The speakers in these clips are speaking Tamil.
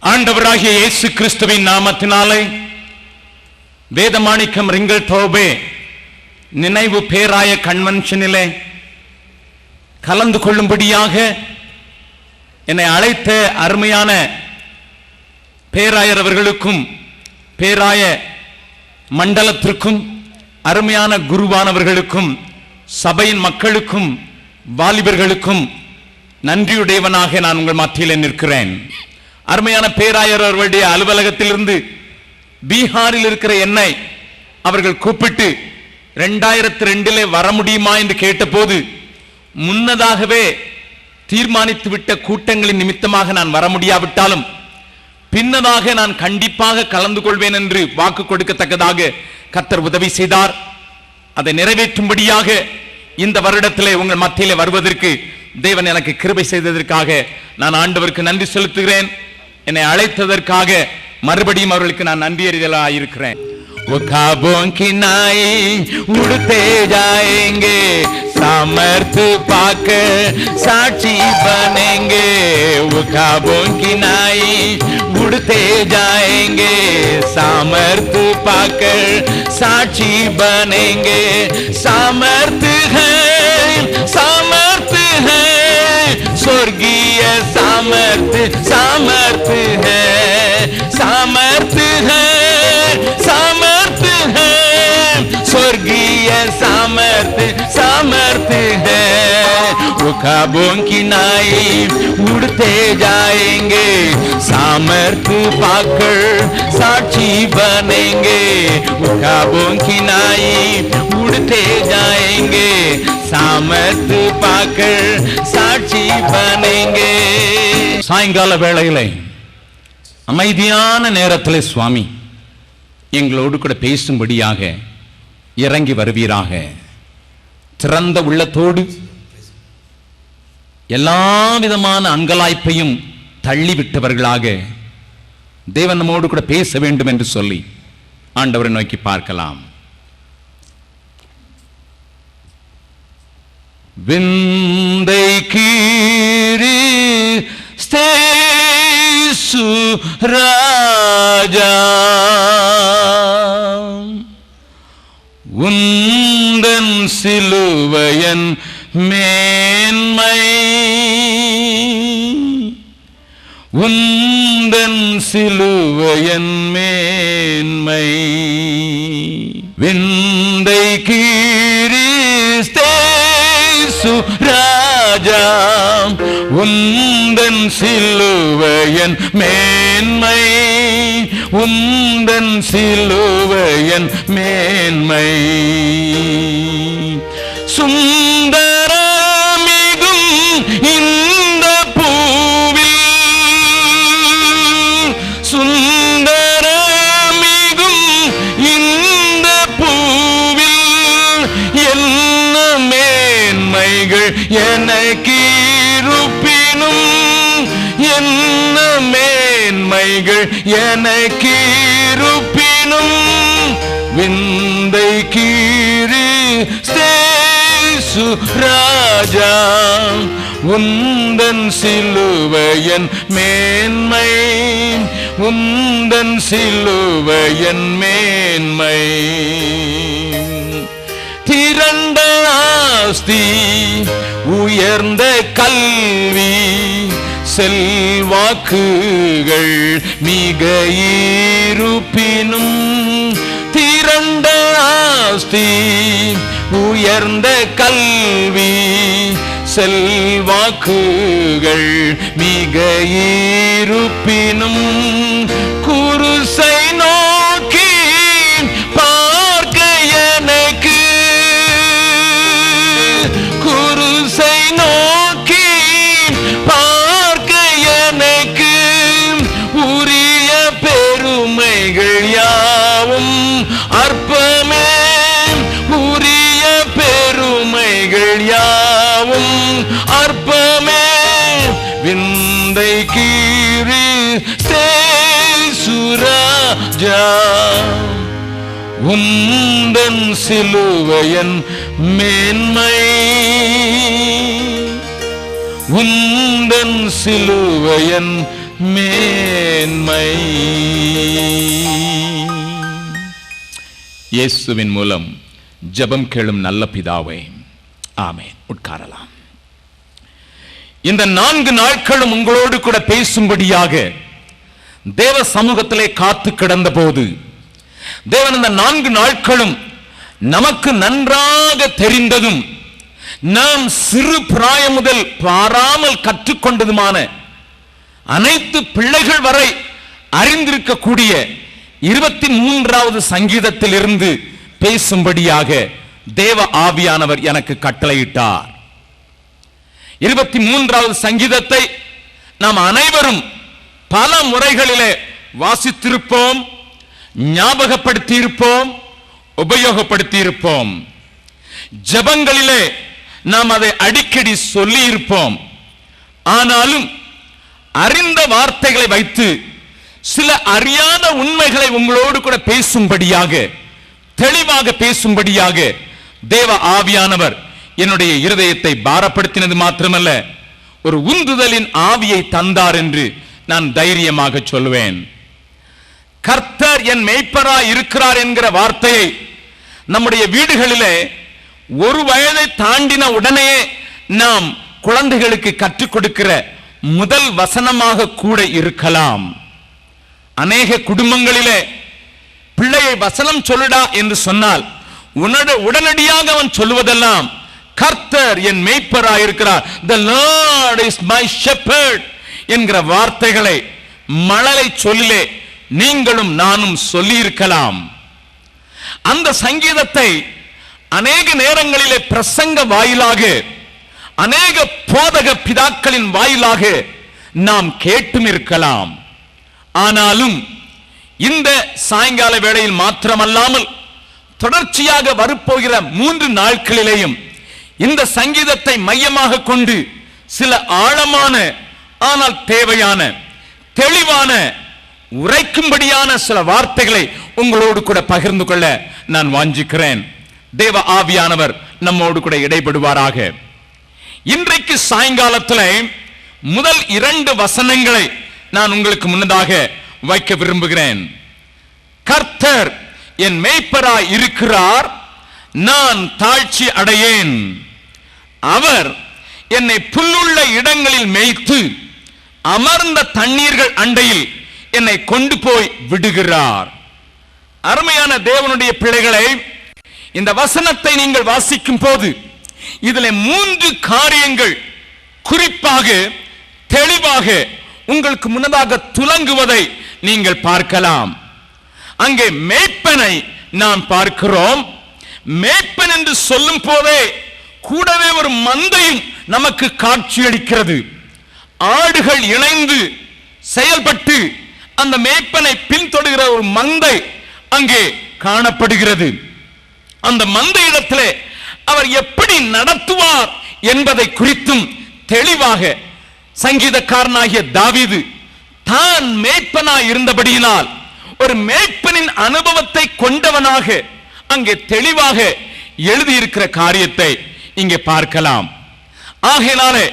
ஆண்டவராகிய இயேசு கிறிஸ்துவின் நாமத்தினாலே வேதமாணிக்கம் ரிங்கல் டோபே நினைவு பேராய கன்வென்ஷனிலே கலந்து கொள்ளும்படியாக என்னை அழைத்த அருமையான பேராயர் அவர்களுக்கும் பேராய மண்டலத்திற்கும் அருமையான குருவானவர்களுக்கும் சபையின் மக்களுக்கும் வாலிபர்களுக்கும் நன்றியுடையவனாக நான் உங்கள் மத்தியிலே நிற்கிறேன். அருமையான பேராயர் அவர்களுடைய அலுவலகத்திலிருந்து பீகாரில் இருக்கிற என்னை அவர்கள் கூப்பிட்டு 2002 வர முடியுமா என்று கேட்டபோது முன்னதாகவே தீர்மானித்து விட்ட கூட்டங்களின் நிமித்தமாக நான் வர முடியாவிட்டாலும் பின்னதாக நான் கண்டிப்பாக கலந்து கொள்வேன் என்று வாக்கு கொடுக்கத்தக்கதாக கர்த்தர் உதவி செய்தார். அதை நிறைவேற்றும்படியாக இந்த வருடத்திலே உங்கள் மத்தியிலே வருவதற்கு தேவன் எனக்கு கிருபை செய்ததற்காக நான் ஆண்டவருக்கு நன்றி செலுத்துகிறேன். என்னை அழைத்ததற்காக மறுபடியும் அவர்களுக்கு நான் நன்றி அறிதலாக இருக்கிறேன். ख्वाबों की नाई उड़ते जाएंगे, सामर्थ पाकर साक्षी बनेंगे. ख्वाबों की नाई उड़ते जाएंगे, सामर्थ पाकर साक्षी बनेंगे. सामर्थ है स्वर्गीय सामर्थ, सामर्थ है, सामर्थ है स्वर्गीय सामर्थ, सामर्थ है. ख्वाबों की नाई उड़ते जाएंगे, सामर्थ पाकर साक्षी बनेंगे. ख्वाबों की नाई उड़ते जाएंगे, सामर्थ पाकर साक्षी बनेंगे. சாயங்கால வேளையிலே அமைதியான நேரத்திலே சுவாமி எங்களோடு கூட பேசும்படியாக இறங்கி வருவீராக. திறந்த உள்ளத்தோடு எல்லா விதமான அங்கலாய்ப்பையும் தள்ளிவிட்டவர்களாக தேவன் நம்மோடு கூட பேச வேண்டும் என்று சொல்லி ஆண்டவரை நோக்கி பார்க்கலாம். விந்தை கீரி ஸ்தேசு ராஜா, உந்தன் சிலுவையன் மேன்மை, உந்தன் சிலுவையன் மேன்மை. விந்தை கிறிஸ்தேசு ராஜா, உந்தன் சிலுவையன் மேன்மை, உந்தன் சிலுவையன் மேன்மை. சுந்தரமிகும் இந்த பூவில், சுந்தரமிகும் இந்த பூவில் என்ன மேன்மைகள் எனக்கிருப்பினும், என்ன மேன்மைகள் எனக்கிருப்பினும், விந்தை கிறிஸ்தேசு ராஜா, உந்தன் சிலுவையன் மேன்மை, உந்தன் சிலுவையன் மேன்மை. திரண்ட ஆஸ்தி, உயர்ந்த கல்வி, செல்வாக்குகள் மிக இருப்பினும், திரண்ட ஆஸ்தி, உயர்ந்த கல்வி, செல்வாக்குகள் மிக இருப்பினும், குருசை நோக்கி பார்க்க எனக்கு, குருசை நோக்கி பார்க்க எனக்கு உரிய பெருமைகள் யாவும் அற்பமே, உரிய பெருமைகள் யாவும் அற்பமே. விந்தை கிறிஸ்தேசு ராஜா, உந்தன் சிலுவையன் மேன்மை, உந்தன் சிலுவையன் மேன்மை. இயேசுவின் மூலம் ஜெபம் கேளும் நல்ல பிதாவே, ஆமென். உட்காரலாம். இந்த 4 நாட்களும் உங்களோடு கூட பேசும்படியாக தேவ சமூகத்திலே காத்து கிடந்த போது, தேவன் இந்த 4 நாட்களும் நமக்கு நன்றாக தெரிந்ததும் நாம் சிறு பிராயம் முதல் பாராமல் கற்றுக்கொண்டதுமான அனைத்து பிள்ளைகள் வரை அறிந்திருக்கக்கூடிய 23வது சங்கீதத்தில் இருந்து பேசும்படியாக தேவ ஆவியானவர் எனக்கு கட்டளையிட்டார். 23வது சங்கீதத்தை நாம் அனைவரும் பல முறைகளிலே வாசித்திருப்போம், ஞாபகப்படுத்தி இருப்போம், உபயோகப்படுத்தி இருப்போம். ஜெபங்களிலே நாம் அதை அடிக்கடி சொல்லி இருப்போம். ஆனாலும் அறிந்த வார்த்தைகளை வைத்து சில அறியாத உண்மைகளை உங்களோடு கூட பேசும்படியாக, தெளிவாக பேசும்படியாக தேவ ஆவியானவர் என்னுடைய இருதயத்தை பாரப்படுத்தினது மாத்திரமல்ல, ஒரு உந்துதலின் ஆவியை தந்தார் என்று நான் தைரியமாக சொல்வேன். கர்த்தர் என் மேய்ப்பராய் இருக்கிறார் என்கிற வார்த்தையை நம்முடைய வீடுகளிலே 1 வயதை தாண்டின உடனே நாம் குழந்தைகளுக்கு கற்றுக் கொடுக்கிற முதல் வசனமாக கூட இருக்கலாம். அநேக குடும்பங்களிலே பிள்ளையை வசனம் சொல்லுடா என்று சொன்னால் உடனடியாக அவன் சொல்லுவதெல்லாம் கர்த்தர் என் மேய்ப்பராய் இருக்கிறார், the Lord is my shepherd என்கிற வார்த்தைகளை மழலை சொல்லிலே நீங்களும் நானும் சொல்லி இருக்கலாம். அந்த சங்கீதத்தை அநேக நேரங்களிலே பிரசங்க வாயிலாக, அநேக போதக பிதாக்களின் வாயிலாக நாம் கேட்டும் இருக்கலாம். ஆனாலும் இந்த சாயங்கால வேளையில் மாத்திரமல்லாமல் தொடர்ச்சியாக வரப்போகிற 3 நாட்களிலேயும் இந்த சங்கீதத்தை மையமாக கொண்டு சில ஆழமான, ஆனால் தேவையான, தெளிவான, உரைக்கும்படியான சில வார்த்தைகளை உங்களோடு கூட பகிர்ந்து கொள்ள நான் வாஞ்சிக்கிறேன். தேவ ஆவியானவர் நம்மோடு கூட இடைபடுவாராக. இன்றைக்கு சாயங்காலத்தில் முதல் 2 வசனங்களை நான் உங்களுக்கு முன்னதாக வைக்க விரும்புகிறேன். கர்த்தர் என் மேய்ப்பராய் இருக்கிறார், நான் தாழ்ச்சி அடையேன். அவர் என்னை புல்லுள்ள இடங்களில் மேய்த்து அமர்ந்த தண்ணீர்கள் அண்டையில் என்னை கொண்டு போய் விடுகிறார். அருமையான தேவனுடைய பிள்ளைகளை, இந்த வசனத்தை நீங்கள் வாசிக்கும் போது இதில் 3 காரியங்கள் குறிப்பாக தெளிவாக உங்களுக்கு முன்னதாக துலங்குவதை நீங்கள் பார்க்கலாம். அங்கே மேய்ப்பனை நாம் பார்க்கிறோம். மேய்ப்பன் என்று சொல்லும் போதே கூடவே ஒரு மந்தையும் நமக்கு காட்சியளிக்கிறது. ஆடுகள் இணைந்து செயல்பட்டு அந்த மேய்ப்பனை பின்தொடர்கிற ஒரு மந்தை அங்கே காணப்படுகிறது. அந்த மந்தை இடத்திலே அவர் எப்படி நடத்துவார் என்பதை குறித்தும் தெளிவாக சங்கீதக்காரனாகிய தாவீது தான் மேய்ப்பனாய் இருந்தபடியினால் ஒரு மேய்ப்பனின் அனுபவத்தை கொண்டவனாக அங்கே தெளிவாக எழுதியிருக்கிற காரியத்தை இங்கே பார்க்கலாம். ஆகையினாலே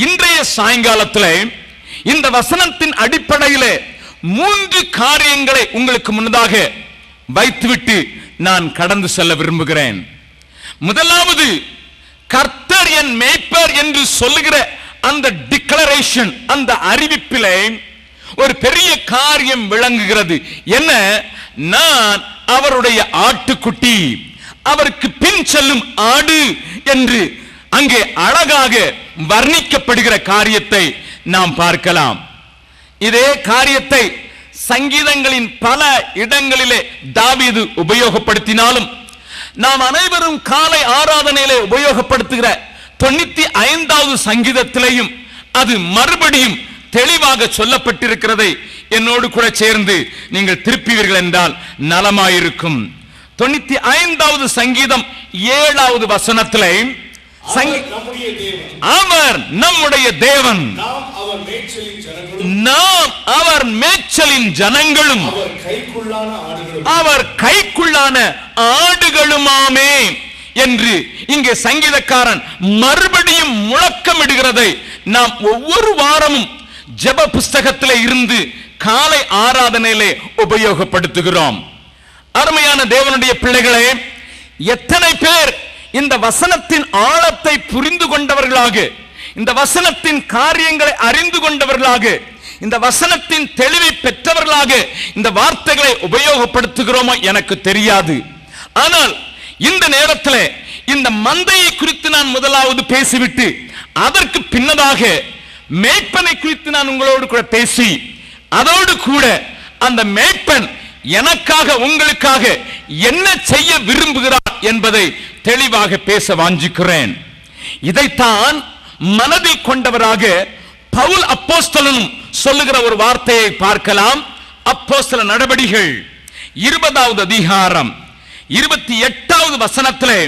இன்றைய சாயங்காலத்தில் இந்த வசனத்தின் அடிப்படையில் 3 காரியங்களை உங்களுக்கு முன்னதாக வைத்துவிட்டு நான் கடந்து செல்ல விரும்புகிறேன். முதலாவது, கர்த்தர் என் மேய்ப்பர் என்று சொல்லுகிற அந்த டிக்ளரேஷன், அந்த அறிவிப்பிலே ஒரு பெரிய காரியம் விளங்குகிறது. என்ன? நான் அவருடைய ஆட்டுக்குட்டி, அவருக்கு பின் செல்லும் ஆடு என்று அங்கே அழகாக வர்ணிக்கப்படுகிற காரியத்தை நாம் பார்க்கலாம். இதே காரியத்தை சங்கீதங்களின் பல இடங்களிலே தாவீது உபயோகப்படுத்தினாலும் நாம் அனைவரும் காலை ஆராதனையிலே உபயோகப்படுத்துகிற 95வது சங்கீதத்திலேயும் அது மறுபடியும் தெளிவாக சொல்லப்பட்டிருக்கிறதை என்னோடு கூட சேர்ந்து நீங்கள் திருப்பிவீர்கள் என்றால் நலமாயிருக்கும். 95வது சங்கீதம் 7வது வசனத்திலே அவர் நம்முடைய தேவன், நாம் அவர் மேய்ச்சலின் ஜனங்களும் அவர் கைக்குள்ளான ஆடுகளுமாமே என்று இங்கே சங்கீதக்காரன் மறுபடியும் முழக்கமிடுகிறதை நாம் ஒவ்வொரு வாரமும் ஜெப புஸ்தகத்திலே இருந்து காலை ஆராதனையிலே உபயோகப்படுத்துகிறோம். அருமையான தேவனுடைய பிள்ளைகளே, எத்தனை பேர் இந்த வசனத்தின் ஆழத்தை புரிந்து கொண்டவர்களாக, இந்த வசனத்தின் காரியங்களை அறிந்து கொண்டவர்களாக, இந்த வசனத்தின் தெளிவை பெற்றவர்களாக இந்த வார்த்தைகளை உபயோகப்படுத்துகிறோமோ எனக்கு தெரியாது. ஆனால் இந்த நேரத்தில் இந்த மந்தையை குறித்து நான் முதலாவது பேசிவிட்டு அதற்கு பின்னதாக மேய்ப்பனை குறித்து நான் உங்களோடு கூட பேசி, அதோடு கூட அந்த மேய்ப்பன் எனக்காக உங்களுக்காக என்ன செய்ய விரும்புகிறார் என்பதை தெளிவாக பேச வாஞ்சிக்கிறேன். இதைத்தான் மனதில் கொண்டவராக பவுல் அப்போஸ்தலனும் சொல்லுகிற ஒரு வார்த்தையை பார்க்கலாம். அப்போஸ்தல நடவடிக்கைகள் 20வது அதிகாரம் 28வது வசனத்திலே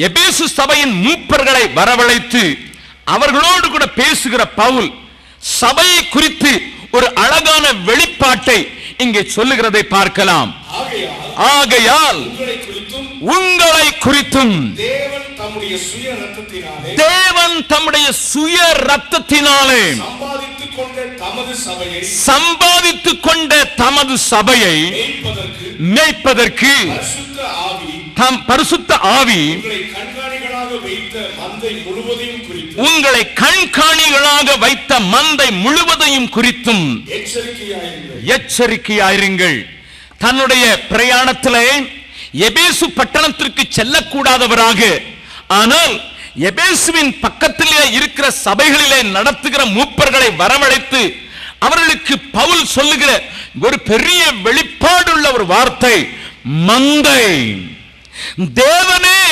எபேசு சபையின் மூப்பர்களை வரவழைத்து அவர்களோடு கூட பேசுகிற பவுல் சபையை குறித்து ஒரு அழகான வெளிப்பாட்டை இங்கே சொல்லுகிறதை பார்க்கலாம். ஆகையால் உங்களை குறித்தும் தேவன் தம்முடைய சுய ரத்தத்தினாலே சம்பாதித்துக் கொண்ட தமது சபையை மேய்ப்பதற்கு பரிசுத்த ஆவி உங்களை கண்காணிகளாக வைத்த மந்தை முழுவதையும் குறித்தும் எச்சரிக்கையாயிருங்கள். தன்னுடைய பிரயாணத்திலே எபேசு பட்டணத்திற்கு செல்லக்கூடாதவராக, ஆனால் எபேசுவின் பக்கத்திலே இருக்கிற சபைகளிலே நடத்துகிற மூப்பர்களை வரவழைத்து அவர்களுக்கு பவுல் சொல்லுகிற ஒரு பெரிய வெளிப்பாடுள்ள ஒரு வார்த்தை, மந்தை தேவனே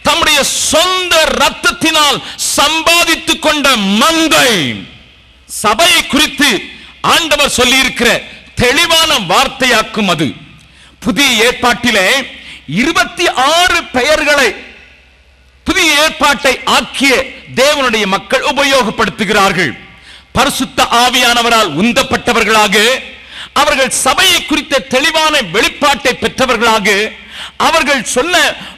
தம்முடைய சொந்த ரத்தத்தினால் சம்பாதித்துக் கொண்ட மந்தை. சபையை குறித்து ஆண்டவர் சொல்லி இருக்கிற தெளிவான வார்த்தையாக்கும் அது. புதிய ஏற்பாட்டிலே 26 பெயர்களை புதிய ஏற்பாட்டை ஆக்கிய தேவனுடைய மக்கள் உபயோகப்படுத்துகிறார்கள். பரிசுத்த ஆவியானவரால் உந்தப்பட்டவர்களாக, அவர்கள் சபையை குறித்த தெளிவான வெளிப்பாட்டை பெற்றவர்களாக, அவர்கள் சொல்ல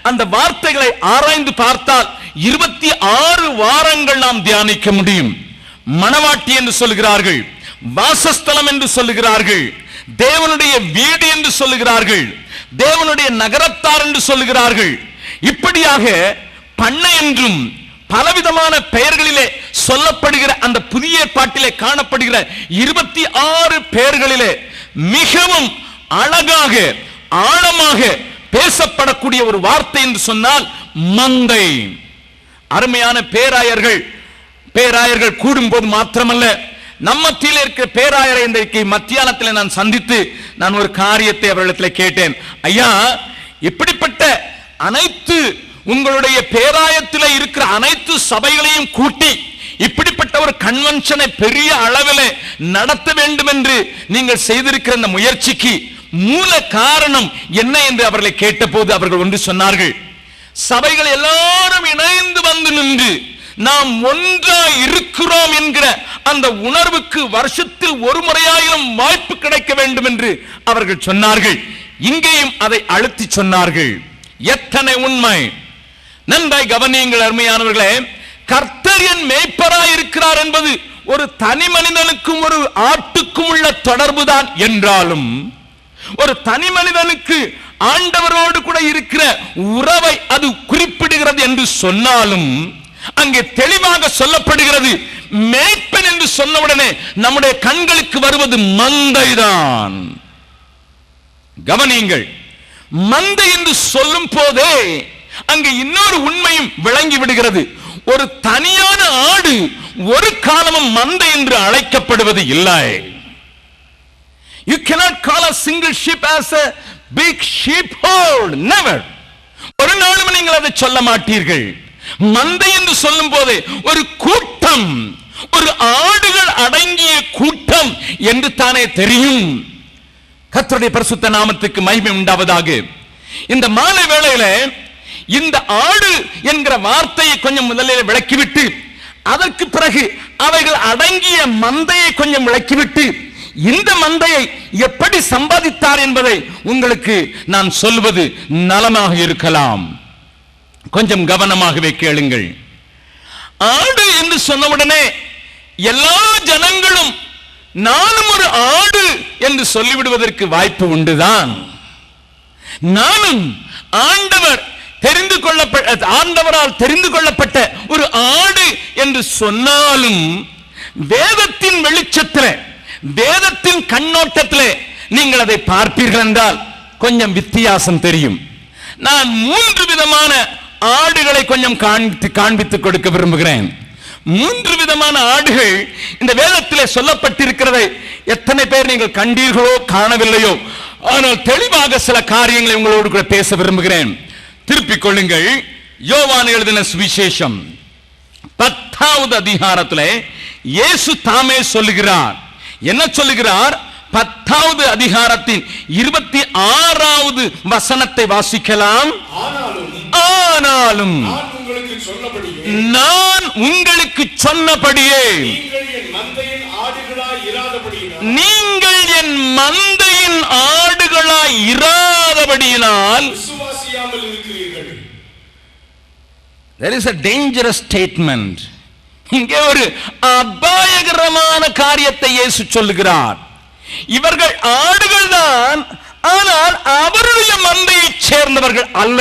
அந்த வார்த்தைகளை ஆராய்ந்து பார்த்தால் 26 வாரங்கள் நாம் தியானிக்க முடியும். மணவாட்டி என்று சொல்லுகிறார்கள், வாசஸ்தலம் என்று சொல்லுகிறார்கள், தேவனுடைய வீடு என்று சொல்லுகிறார்கள், தேவனுடைய நகரத்தார் என்று சொல்லுகிறார்கள். இப்படியாக பண்ணை என்றும் பலவிதமான பெயர்களிலே சொல்லப்படுகிற அந்த புதிய ஏற்பாட்டிலே காணப்படுகிற 26 பெயர்களிலே மிகவும் அழகாக ஆழமாக பேசப்படக்கூடிய ஒரு வார்த்தை என்று சொன்னால் மந்தை. அருமையான பேராயர்கள் கூடும்போது மாத்திரமல்ல, நம்மத்திலே இருக்கிற பேராயரை இன்றைக்கு மத்தியானத்தில் நான் சந்தித்து நான் ஒரு காரியத்தை அவர்களிடத்தில் கேட்டேன். ஐயா, இப்படிப்பட்ட அனைத்து உங்களுடைய பேராயத்தில் இருக்கிற அனைத்து சபைகளையும் கூட்டி இப்படிப்பட்ட ஒரு கன்வென்ஷனை பெரிய அளவில் நடத்த வேண்டும் என்று நீங்கள் செய்திருக்கிற இந்த முயற்சிக்கு மூல காரணம் என்ன என்று அவர்களை கேட்டபோது அவர்கள் ஒன்று சொன்னார்கள், சபைகள் எல்லாரும் இணைந்து வந்து நின்று நாம் ஒன்றாய் இருக்கிறோம் என்கிற அந்த உணர்வுக்கு வருஷத்தில் ஒரு முறையாயிரம் வாய்ப்பு கிடைக்க வேண்டும் என்று அவர்கள் சொன்னார்கள். இங்கேயும் அதை அழுத்தி சொன்னார்கள். எத்தனை உண்மை! நன்றாய் கவனியுங்கள் அருமையானவர்களே. கர்த்தர் என் மேய்ப்பராய் இருக்கிறார் என்பது ஒரு தனி மனிதனுக்கும் ஒரு ஆட்டுக்கும் உள்ள தொடர்பு தான் என்றாலும், ஒரு தனி மனிதனுக்கு ஆண்டவரோடு கூட இருக்கிற உறவை அது குறிப்பிடுகிறது என்று சொன்னாலும், அங்கே தெளிவாக சொல்லப்படுகிறது மேய்ப்பன் என்று சொன்னவுடனே நம்முடைய கண்களுக்கு வருவது மந்தைதான். கவனியுங்கள், மந்தை என்று சொல்லும் போதே அங்கே இன்னொரு உண்மையும் விளங்கி விடுகிறது. ஒரு தனியான ஆடு ஒரு காலமும் மந்தை என்று அழைக்கப்படுவது இல்லை. You cannot call a single sheep as a big sheepfold. Never. ஒரு நாளும் நீங்கள் அதை சொல்ல மாட்டீர்கள். மந்தை என்று சொல்லும் போது ஒரு கூட்டம், ஒரு ஆடுகள் அடங்கிய கூட்டம் என்று தானே தெரியும். கர்த்தருடைய பரிசுத்த நாமத்துக்கு மகிமை உண்டாவதாக. இந்த மாலை வேளையில இந்த ஆடு என்கிற வார்த்தையை கொஞ்சம் முதலில் விளக்கிவிட்டு அதற்கு பிறகு அவைகள் அடங்கிய மந்தையை கொஞ்சம் விளக்கிவிட்டு இந்த மந்தையை எப்படி சம்பாதித்தார் என்பதை உங்களுக்கு நான் சொல்வது நலமாக இருக்கலாம். கொஞ்சம் கவனமாகவே கேளுங்கள். ஆடு என்று சொன்னவுடனே எல்லா ஜனங்களும் நானும் ஒரு ஆடு என்று சொல்லிவிடுவதற்கு வாய்ப்பு உண்டுதான். நானும் ஆண்டவரால் தெரிந்து கொள்ளப்பட்ட ஒரு ஆடு என்று சொன்னாலும் வேதத்தின் வெளிச்சத்தில், வேதத்தின் கண்ணோட்டத்தில் நீங்கள் அதை பார்ப்பீர்கள் என்றால் கொஞ்சம் வித்தியாசம் தெரியும். நான் 3 விதமான ஆடுகளை கொஞ்சம் காண்பித்துக் கொடுக்க விரும்புகிறேன். 3 விதமான ஆடுகள் இந்த வேதத்திலே சொல்லப்பட்டிருக்கிறதை எத்தனை பேர் நீங்கள் கண்டீர்களோ காணவில்லையோ, ஆனால் தெளிவாக சில காரியங்களை உங்களோடு கூட பேச விரும்புகிறேன். திருப்பிக் கொள்ளுங்கள். யோவான் எழுதின சுவிசேஷம் 10வது அதிகாரத்திலே இயேசு தாமே சொல்லுகிறார். என்ன சொல்லுகிறார்? 10வது அதிகாரத்தின் 26வது வசனத்தை வாசிக்கலாம். ஆனாலும் நான் உங்களுக்கு சொன்னபடியே நீங்கள் என் மந்தையின் ஆடுகளாய் இராதபடியினால் there is a dangerous statement. இங்கே ஒரு அபாயகரமான காரியத்தை இயேசு சொல்லுகிறார். இவர்கள் ஆடுகள் தான், ஆனால் அவருடைய மந்தையைச் சேர்ந்தவர்கள் அல்ல.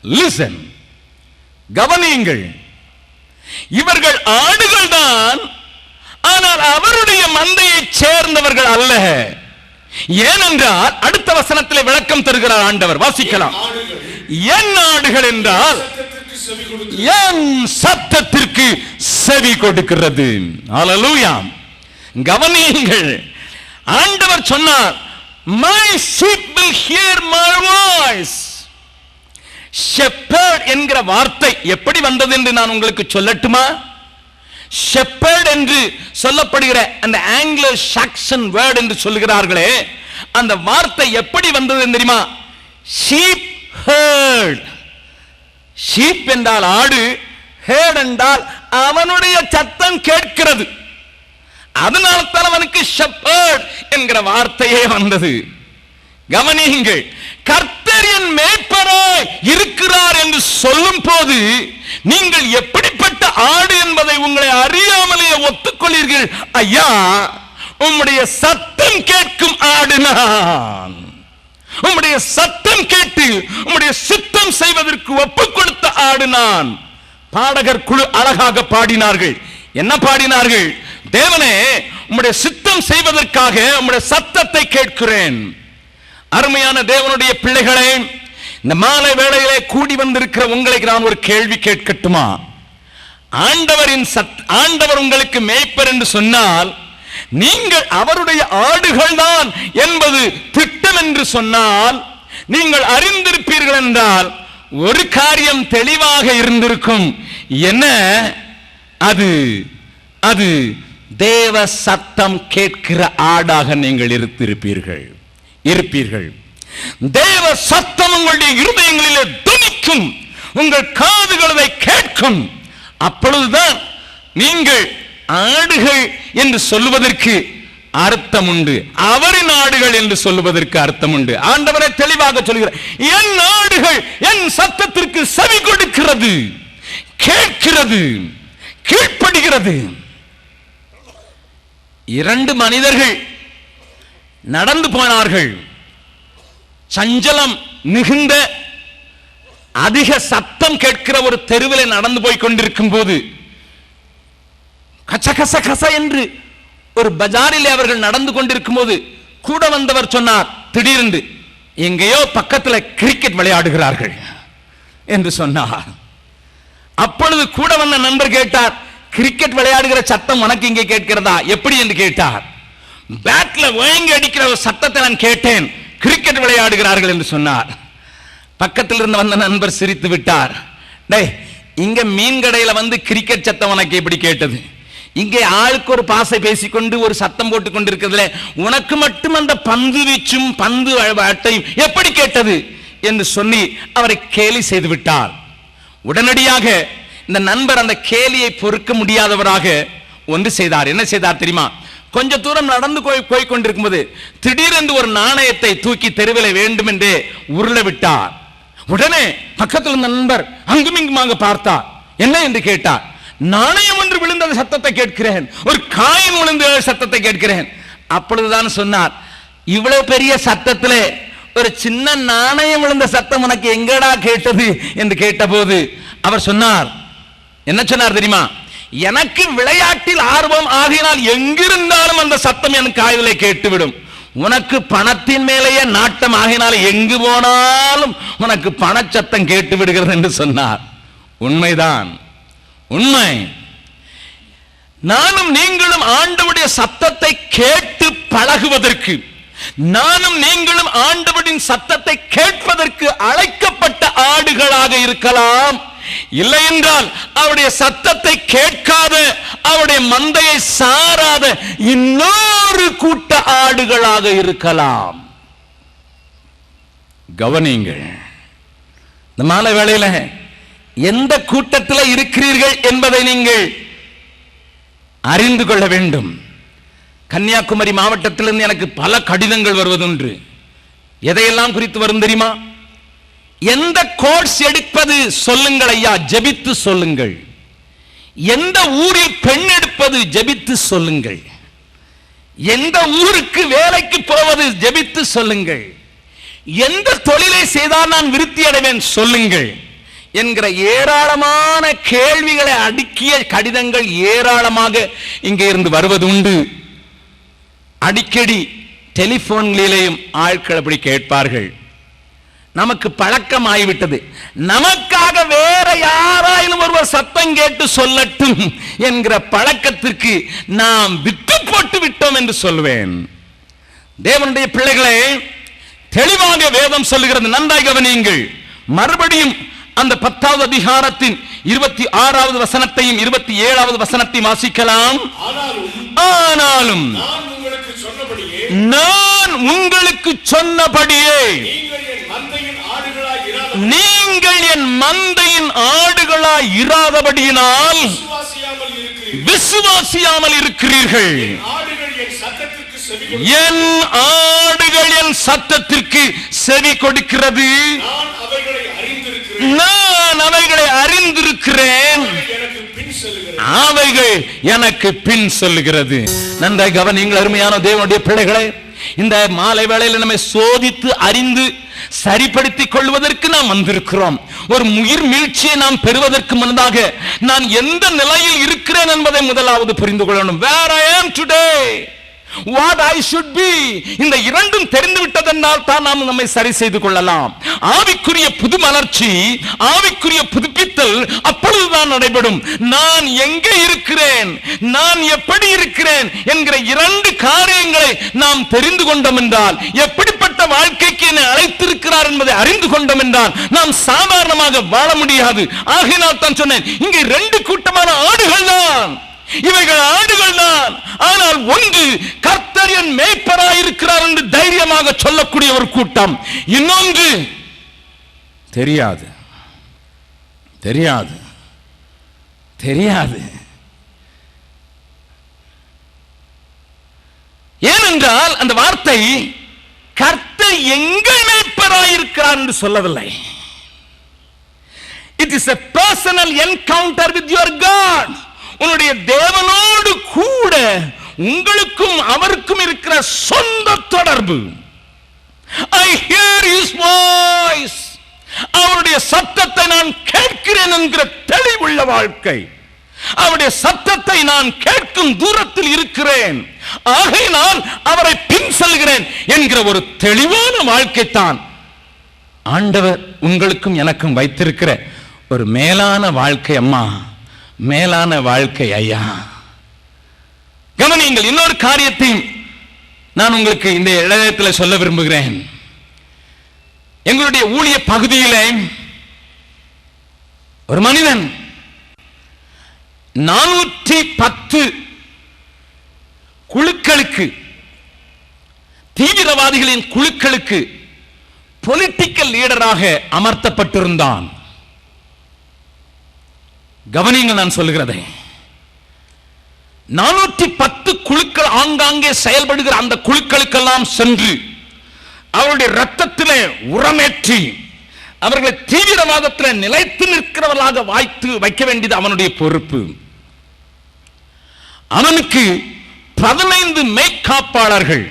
Listen, கவனியுங்கள். இவர்கள் ஆடுகள் தான், ஆனால் அவருடைய மந்தையைச் சேர்ந்தவர்கள் அல்ல. ஏனென்றால் அடுத்த வசனத்திலே விளக்கம் தருகிறார் ஆண்டவர். வாசிக்கலாம். என் ஆடுகள் என்றால் என் சத்தத்திற்கு செவி கொடுக்கிறது. ஹல்லேலூயா. கவனியுங்கள். ஆண்டவர் சொன்னார், my sheep will hear my voice. shepherd என்கிற வார்த்தை எப்படி வந்தது என்று நான் உங்களுக்கு சொல்லட்டுமா? shepherd என்று சொல்லப்படுகிற அந்த ஆங்கிலோ சாக்சன் வேர்ட் என்று சொல்கிறார்களே, அந்த வார்த்தை எப்படி வந்தது தெரியுமா? sheep heard. sheep என்றால் ஆடு, heard என்றால் அவனுடைய சத்தம் கேட்கிறது. அதனால தான் அவனுக்கு shepherd என்கிற வார்த்தையே வந்தது. கவனியுங்கள். கர்த்தர் என் மேய்ப்பராய் இருக்கிறார் என்று சொல்லும் போது நீங்கள் எப்படிப்பட்ட ஆடு என்பதை உங்களை அறியாமலே ஒத்துக்கொள்ளீர்கள். ஐயா, உம்முடைய சத்தம் கேட்கும் ஆடு நான். உம்முடைய சத்தம் கேட்டு உம்முடைய சித்தம் செய்வதற்கு ஒப்புக் கொடுத்த ஆடு நான். பாடகர் குழு அழகாக பாடினார்கள். என்ன பாடினார்கள்? தேவனே, உம்முடைய சித்தம் செய்வதற்காக உம்முடைய சத்தத்தை கேட்கிறேன். அருமையான தேவனுடைய பிள்ளைகளே, இந்த மாலை வேளையிலே கூடி வந்திருக்கிற உங்களுக்கு நான் ஒரு கேள்வி கேட்கட்டுமா? ஆண்டவர் உங்களுக்கு மேய்ப்பர் என்று சொன்னால், நீங்கள் அவருடைய ஆடுகள் தான் என்பது திட்டம் என்று சொன்னால், நீங்கள் அறிந்திருப்பீர்கள் என்றால் ஒரு காரியம் தெளிவாக இருந்திருக்கும். என்ன அது? அது தேவ சத்தம் கேட்கிற ஆடாக நீங்கள் இருப்பீர்கள். தேவ சத்தம் உங்களுடைய இருதயங்களிலே துணிக்கும், உங்கள் காதுகளை கேட்கும். அப்பொழுதுதான் நீங்கள் ஆடுகள் என்று சொல்லுவதற்கு அர்த்தம் உண்டு. அவரின் ஆடுகள் என்று சொல்லுவதற்கு அர்த்தம் உண்டு. ஆண்டவரே தெளிவாக சொல்கிறார், என் ஆடுகள் என் சத்தத்திற்கு செவி கொடுக்கிறது, கேட்கிறது, கீழ்ப்படுகிறது. 2 மனிதர்கள் நடந்து போனார்கள். சஞ்சலம் மிகுந்த அதிக சத்தம் கேட்கிற ஒரு தெருவில் நடந்து போய் கொண்டிருக்கும் போது கச கச கச என்று ஒரு பஜாரில் அவர்கள் நடந்து கொண்டிருக்கும் போது கூட வந்தவர் சொன்னார், திடீரென்று எங்கேயோ பக்கத்தில் கிரிக்கெட் விளையாடுகிறார்கள் என்று சொன்னார். அப்பொழுது கூட வந்த நண்பர் கேட்டார், கிரிக்கெட் விளையாடுகிற சத்தம் உனக்கு இங்கே கேட்கிறதா? எப்படி என்று கேட்டார். பேட்ல ஓங்கி அடிக்கிற ஒரு சத்தத்தை நான் கேட்டேன், கிரிக்கெட் விளையாடுகிறார்கள் என்று சொன்னார். பக்கத்தில் இருந்து வந்த நண்பர் சிரித்து விட்டார். டேய், இங்க மீன் கடையில வந்து கிரிக்கெட் சத்தம் உனக்கு எப்படி கேட்டது? இங்கே ஆளுக்கு ஒரு பாசை பேசிக்கொண்டு ஒரு சத்தம் போட்டுக் கொண்டிருக்கிறதுல உனக்கு மட்டும் அந்த பந்து வீச்சும் பந்து அட்டையும் எப்படி கேட்டது என்று சொல்லி அவரை கேலி செய்து விட்டார். உடனடியாக இந்த நண்பர் அந்த கேலியை பொறுக்க முடியாதவராக ஒன்று செய்தார். என்ன செய்தார் தெரியுமா? கொஞ்ச தூரம் நடந்து போய் கொண்டிருக்கும் போது திடீரென்று ஒரு நாணயத்தை தூக்கி தெருவில் வேண்டும் என்றே உருள விட்டார். உடனே பக்கத்தில் இருந்த நண்பர் அங்குமிங்குமாக பார்த்தார். என்ன என்று கேட்டார். நாணயம் ஒன்று விழுந்த சத்தத்தை கேட்கிறேன், ஒரு காயின் விழுந்த சத்தத்தை கேட்கிறேன். அப்பொழுதுதான் சொன்னார், இவ்வளவு பெரிய சத்தத்திலே ஒரு சின்ன நாணயம் விழுந்த சத்தம் உனக்கு எங்கடா கேட்டது என்று கேட்டபோது அவர் சொன்னார், என்ன சொன்னார் தெரியுமா? எனக்கு விளையாட்டில் ஆர்வம் ஆகினால் எங்கிருந்தாலும் அந்த சத்தம் என் காதிலே கேட்டுவிடும். உனக்கு பணத்தின் மேலேயே நாட்டம் ஆகினால் எங்கு போனாலும் உனக்கு பணச்சத்தம் கேட்டு விடுகிறது என்று சொன்னார். உண்மைதான், உண்மை. நானும் நீங்களும் ஆண்டவருடைய சத்தத்தை கேட்டு பழகுவதற்கு, நானும் நீங்களும் ஆண்டவரின் சத்தத்தை கேட்பதற்கு அழைக்கப்பட்ட ஆடுகளாக இருக்கலாம். இல்லை என்றால் அவருடைய சத்தத்தை கேட்காத, அவருடைய மந்தையை சாராத இன்னொரு கூட்ட ஆடுகளாக இருக்கலாம். கவனியுங்கள், இந்த மாலை வேளையில எந்த கூட்டத்தில் இருக்கிறீர்கள் என்பதை நீங்கள் அறிந்து கொள்ள வேண்டும். கன்னியாகுமரி மாவட்டத்திலிருந்து எனக்கு பல கடிதங்கள் வருவதுண்டு. எதையெல்லாம் குறித்து வரும் தெரியுமா? எந்த கோர்ஸ் எடுப்பது சொல்லுங்கள் ஐயா, ஜெபித்து சொல்லுங்கள். எந்த ஊரில் பெண் எடுப்பது ஜெபித்து சொல்லுங்கள். எந்த ஊருக்கு வேலைக்கு போவது ஜெபித்து சொல்லுங்கள். எந்த தொழிலை செய்தால் நான் விருத்தி அடைவேன் சொல்லுங்கள் என்கிற ஏராளமான கேள்விகளை அடுக்கிய கடிதங்கள் ஏராளமாக இங்கே இருந்து வருவது உண்டு. அடிக்கடி டெலிபோன்களிலேயும் ஆட்கள் அப்படி கேட்பார்கள். நமக்கு பழக்கம் ஆகிவிட்டது. நமக்காக வேற யாராயிலும் ஒருவர் சத்தம் கேட்டு சொல்லட்டும் என்கிற பழக்கத்திற்கு நாம் விட்டு போட்டு விட்டோம் என்று சொல்வேன். தேவனுடைய பிள்ளைகளே, தெளிவாக வேதம் சொல்லுகிறது, நன்றாக கவனியுங்கள். மறுபடியும் அந்த 10வது அதிகாரத்தின் 26வது வசனத்தையும் 27வது வசனத்தையும் வாசிக்கலாம். ஆனாலும் நான் உங்களுக்கு சொன்னபடியே நீங்கள் என் மந்தையின் ஆடுகளாய் இராதபடியினால் விசுவாசியாமல் இருக்கிறீர்கள். என் ஆடுகள் என் சத்தத்திற்கு செவி கொடுக்கிறது. நான் அவைகளை அறிந்திருக்கிறேன், அவைகள் எனக்கு பின் சொல்லுகிறது. நன்றாக கவனியுங்கள் அருமையான தேவனுடைய பிள்ளைகளே, இந்த மாலை வேளையில் நம்மை சோதித்து அறிந்து சரிப்படுத்திக் கொள்வதற்கு நாம் வந்திருக்கிறோம். ஒரு உயிர் மீழ்ச்சியை நாம் பெறுவதற்கு முன்னதாக நான் எந்த நிலையில் இருக்கிறேன் என்பதை முதலாவது புரிந்து கொள்ளணும். Where I am today, what I should be. இந்த இரண்டும் தெரிந்து விட்டதென்றால் தான் நாம் நம்மை சரி செய்து கொள்ளலாம். ஆவிக்குரிய புது மலர்ச்சி, ஆவிக்குரிய புதுப்பித்தல் அப்பொழுதுதான் நடைபெறும். நான் எங்கே இருக்கிறேன், நான் எப்படி இருக்கிறேன் என்கிற இரண்டு காரியங்களை நாம் தெரிந்து கொண்டோம் என்றால், எப்படிப்பட்ட வாழ்க்கைக்கு என்னை அழைத்திருக்கிறார் என்பதை அறிந்து கொண்டோம் என்றால் நாம் சாதாரணமாக வாழ முடியாது. ஆகையினால் தான் சொன்னேன், இங்கே ரெண்டு கூட்டமான ஆடுகள் தான். இவைகள் ஆடுகள் தான். ஆனால் ஒன்று கர்த்தர் என் மேய்ப்பராய் இருக்கிறார் என்று தைரியமாக சொல்லக்கூடிய ஒரு கூட்டம். இன்னொன்று தெரியாது தெரியாது தெரியாது. ஏனென்றால் அந்த வார்த்தை கர்த்தர் எங்கள் மேய்ப்பராய் இருக்கிறார் என்று சொல்லவில்லை. It is a personal encounter with your God. உன்னுடைய தேவனோடு கூட உங்களுக்கும் அவருக்கும் இருக்கிற சொந்த தொடர்பு. I hear his voice. அவருடைய சத்தத்தை நான் கேட்கிறேன் என்கிற தெளிவுள்ள வாழ்க்கை. அவருடைய சத்தத்தை நான் கேட்கும் தூரத்தில் இருக்கிறேன், ஆகையினால் அவரை பின் செல்கிறேன் என்கிற ஒரு தெளிவான வாழ்க்கை தான் ஆண்டவர் உங்களுக்கும் எனக்கும் வைத்திருக்கிற ஒரு மேலான வாழ்க்கை. அம்மா, மேலான வாழ்க்கை ஐயா. கவனியுங்கள், இன்னொரு காரியத்தையும் நான் உங்களுக்கு இந்த இடத்தில் சொல்ல விரும்புகிறேன். எங்களுடைய ஊழிய பகுதியிலே ஒரு மனிதன் 410 குழுக்களுக்கு, தீவிரவாதிகளின் குழுக்களுக்கு பொலிட்டிக்கல் லீடராக அமர்த்தப்பட்டிருந்தான். கவனியுங்கள் நான் சொல்லுகிறதை. 410 குழுக்கள் ஆங்காங்கே செயல்படுகிற அந்த குழுக்களுக்கெல்லாம் சென்று அவருடைய ரத்தத்திலே உரமேற்றி அவர்களை தீவிரவாதத்தில் நிலைத்து நிற்கிறவர்களாக வைக்க வேண்டியது அவனுடைய பொறுப்பு. அவனுக்கு 15 மெய்க்காப்பாளர்கள்,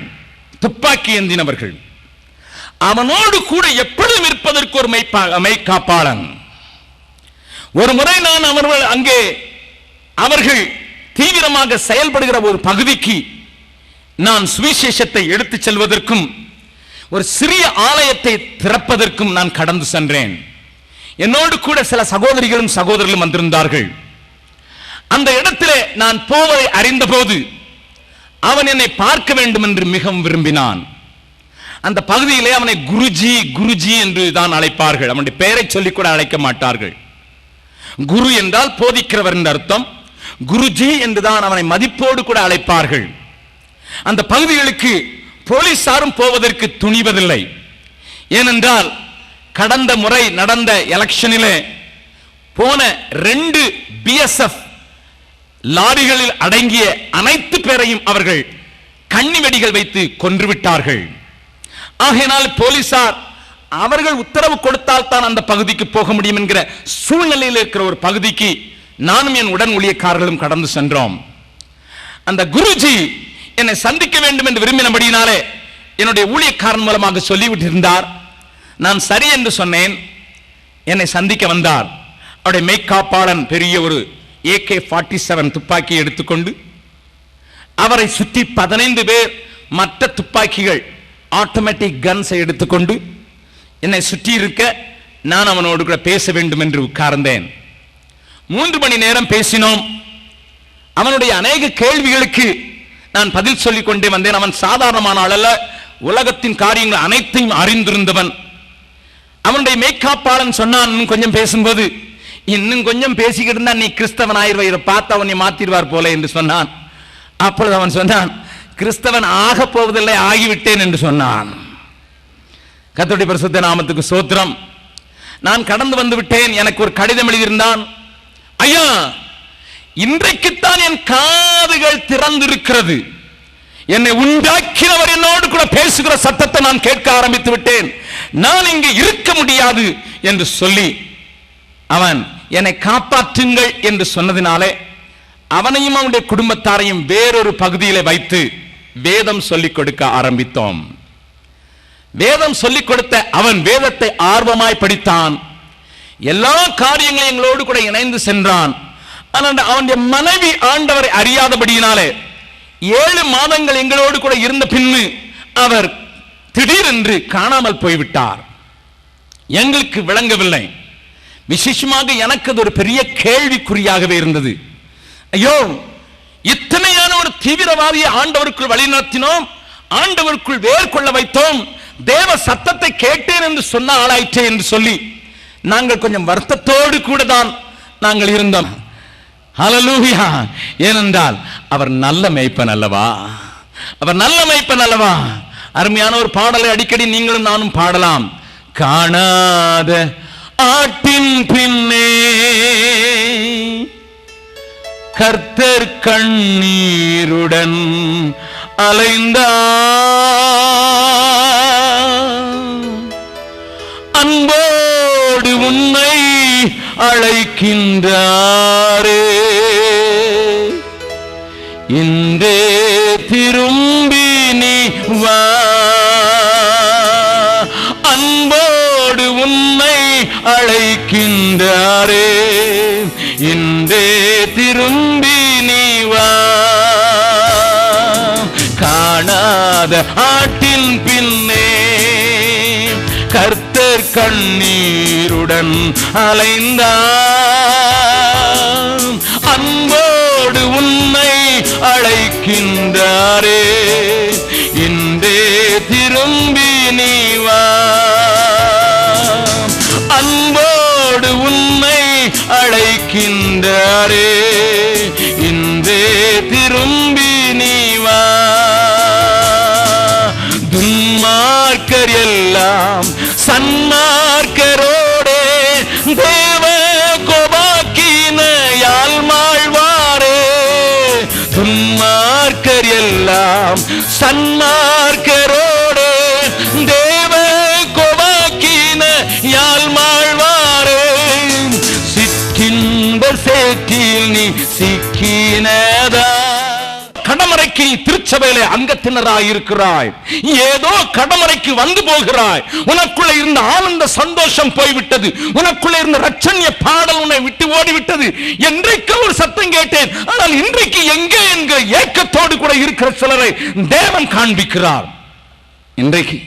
துப்பாக்கி ஏந்தினவர்கள். அவனோடு கூட எப்பொழுதும் இருப்பதற்கு ஒரு மெய்க்காப்பாளன். ஒரு முறை நான் அவர்கள் தீவிரமாக செயல்படுகிற ஒரு பகுதிக்கு நான் சுவிசேஷத்தை எடுத்துச் செல்வதற்கும் ஒரு சிறிய ஆலயத்தை திறப்பதற்கும் நான் கடந்து சென்றேன். என்னோடு கூட சில சகோதரிகளும் சகோதரர்களும் வந்திருந்தார்கள். அந்த இடத்திலே நான் போவதை அறிந்தபோது அவன் என்னை பார்க்க வேண்டும் என்று மிகவும் விரும்பினான். அந்த பகுதியிலே அவனை குருஜி குருஜி என்று தான் அழைப்பார்கள். அவனுடைய பெயரை சொல்லிக் கூட அழைக்க மாட்டார்கள். குரு என்றால் போதிக்கிறவர் என்ற அர்த்தம். குருஜி என்றுதான் அவனை மதிப்போடு கூட அழைப்பார்கள். அந்த பகுதிகளுக்கு போலீசாரும் போவதற்கு துணிவதில்லை. ஏனென்றால் கடந்த முறை நடந்த எலெக்ஷனிலே போன 2 BSF லாரிகளில் அடங்கிய அனைத்து பேரையும் அவர்கள் கண்ணி வெடிகள் வைத்து கொன்றுவிட்டார்கள். ஆகையினால் போலீசார் அவர்கள் உத்தரவு கொடுத்தால் தான் அந்த பகுதிக்கு போக முடியும் என்கிற சூழ்நிலையில் இருக்கிற ஒரு பகுதிக்கு நானும் என் உடன் ஊழியக்காரர்களும் கடந்து சென்றோம். அந்த குருஜி என்னை சந்திக்க வேண்டும் என்று விரும்பினபடியினாலே என்னுடைய ஊழியக்காரன் மூலமாக சொல்லிவிட்டிருந்தார். நான் சரி என்று சொன்னேன். என்னை சந்திக்க வந்தார். அவருடைய மெய்க்காப்பாளன் பெரிய ஒரு AK-47 துப்பாக்கியை எடுத்துக்கொண்டு அவரை சுற்றி 15 பேர் மற்ற துப்பாக்கிகள் ஆட்டோமேட்டிக் கன்ஸை எடுத்துக்கொண்டு என்னை சுற்றி இருக்க நான் அவனோடு கூட பேச வேண்டும் என்று உட்கார்ந்தேன். 3 மணி நேரம் பேசினோம். அவனுடைய அநேக கேள்விகளுக்கு நான் பதில் சொல்லிக் கொண்டே வந்தேன். அவன் சாதாரணமான ஆள் அல்ல. உலகத்தின் காரியங்கள் அனைத்தையும் அறிந்திருந்தவன். அவனுடைய மெய்க்காப்பாளன் சொன்னான், இன்னும் கொஞ்சம் பேசும்போது, இன்னும் கொஞ்சம் பேசிக்கிட்டு இருந்தா நீ கிறிஸ்தவன் ஆயிடுவாய், பார்த்து அவனை மாத்திடுவார் போல என்று சொன்னான். அப்பொழுது அவன் சொன்னான், கிறிஸ்தவன் ஆக போவதில்லை, ஆகிவிட்டேன் என்று சொன்னான். கர்த்தருடைய பரிசுத்த நாமத்துக்கு ஸ்தோத்திரம். நான் கடந்து வந்து விட்டேன். எனக்கு ஒரு கடிதம் எழுதியிருந்தான். ஐயா, இன்றைக்குத்தான் என் காதுகள் திறந்திருக்கிறது. என்னை உண்டாக்கினவர் என்னோடு கூட பேசுகிற சத்தத்தை நான் கேட்க ஆரம்பித்து விட்டேன். நான் இங்கு இருக்க முடியாது என்று சொல்லி அவன் என்னை காப்பாற்றுங்கள் என்று சொன்னதினாலே அவனையும் அவனுடைய குடும்பத்தாரையும் வேறொரு பகுதியிலே வைத்து வேதம் சொல்லிக் கொடுக்க ஆரம்பித்தோம். வேதம் சொல்லிக் கொடுத்த அவன் வேதத்தை ஆர்வமாய் படித்தான். எல்லா காரியங்களையும் எங்களோடு கூட இணைந்து சென்றான். ஆனால் அவனுடைய மனைவி ஆண்டவரை அறியாதபடியினாலே 7 மாதங்கள் எங்களோடு கூட இருந்த பின்னு அவர் திடீரென்று காணாமல் போய்விட்டார். எங்களுக்கு விளங்கவில்லை. விசேஷமாக எனக்கு அது ஒரு பெரிய கேள்விக்குறியாகவே இருந்தது. ஐயோ, இத்தனையான ஒரு தீவிரவாதியை ஆண்டவருக்குள் வழிநடத்தினோம், ஆண்டவருக்குள் வேர் கொள்ள வைத்தோம், தேவ சத்தத்தை கேட்டேன் என்று சொன்ன ஆளாயிற்றே என்று சொல்லி நாங்கள் கொஞ்சம் வருத்தத்தோடு கூட தான் நாங்கள் இருந்தோம். ஹல்லேலூயா. ஏனென்றால் அவர் நல்ல மேய்ப்பன் அல்லவா, அவர் நல்ல மேய்ப்பன் அல்லவா. அருமையான ஒரு பாடலை அடிக்கடி நீங்களும் நானும் பாடலாம். காணாத ஆட்டின் பின்னே கர்த்தர் கண்ணீருடன் அலைந்தார், அன்போடு உன்னை அழைக்கின்றாரே, இன்றே திரும்பி நீ வா, அன்போடு உன்னை அழைக்கின்றாரே, இன்றே திரும்பி நீ வா. காணாத ஆட்டின் பின்னே கர்த்தர் கண்ணீருடன் அலைந்தார், அன்போடு உன்னை அழைக்கின்றாரே, இன்றே திரும்பி நீ வா, அன்போடு உன்னை அழைக்கின்றாரே, இன்றே திரும்பி நீ வா. துன்மார்க்கர் எல்லாம் சன்மார்க்கரோடே தேவ கோபாக்கினையால் மாழ்வாரே, துன்மார்க்கர் எல்லாம் சன்மார்க்கரோடே தேவ கோபாக்கினையால் மாழ்வாரே, சிற்றின்ப சேற்றில் நீ சிக்கினதா நீ திருச்சபையிலே அங்கத்தினராய் இருக்கிறாய், ஏதோ கடமறைக்கு வந்து போகிறாய், உனக்குள்ள இருந்த ஆனந்த சந்தோஷம் போய்விட்டது, உனக்குள்ள இருந்த ரட்சண்ய பாடல் உன்னை விட்டு ஓடிவிட்டது. என்றைக்கு ஒரு சத்தம் கேட்டேன், ஆனால் இன்றைக்கு எங்கே என்கிற ஏக்கத்தோடு கூட இருக்கிற சிலரை தேவன் காண்பிக்கிறார். இன்றைக்கு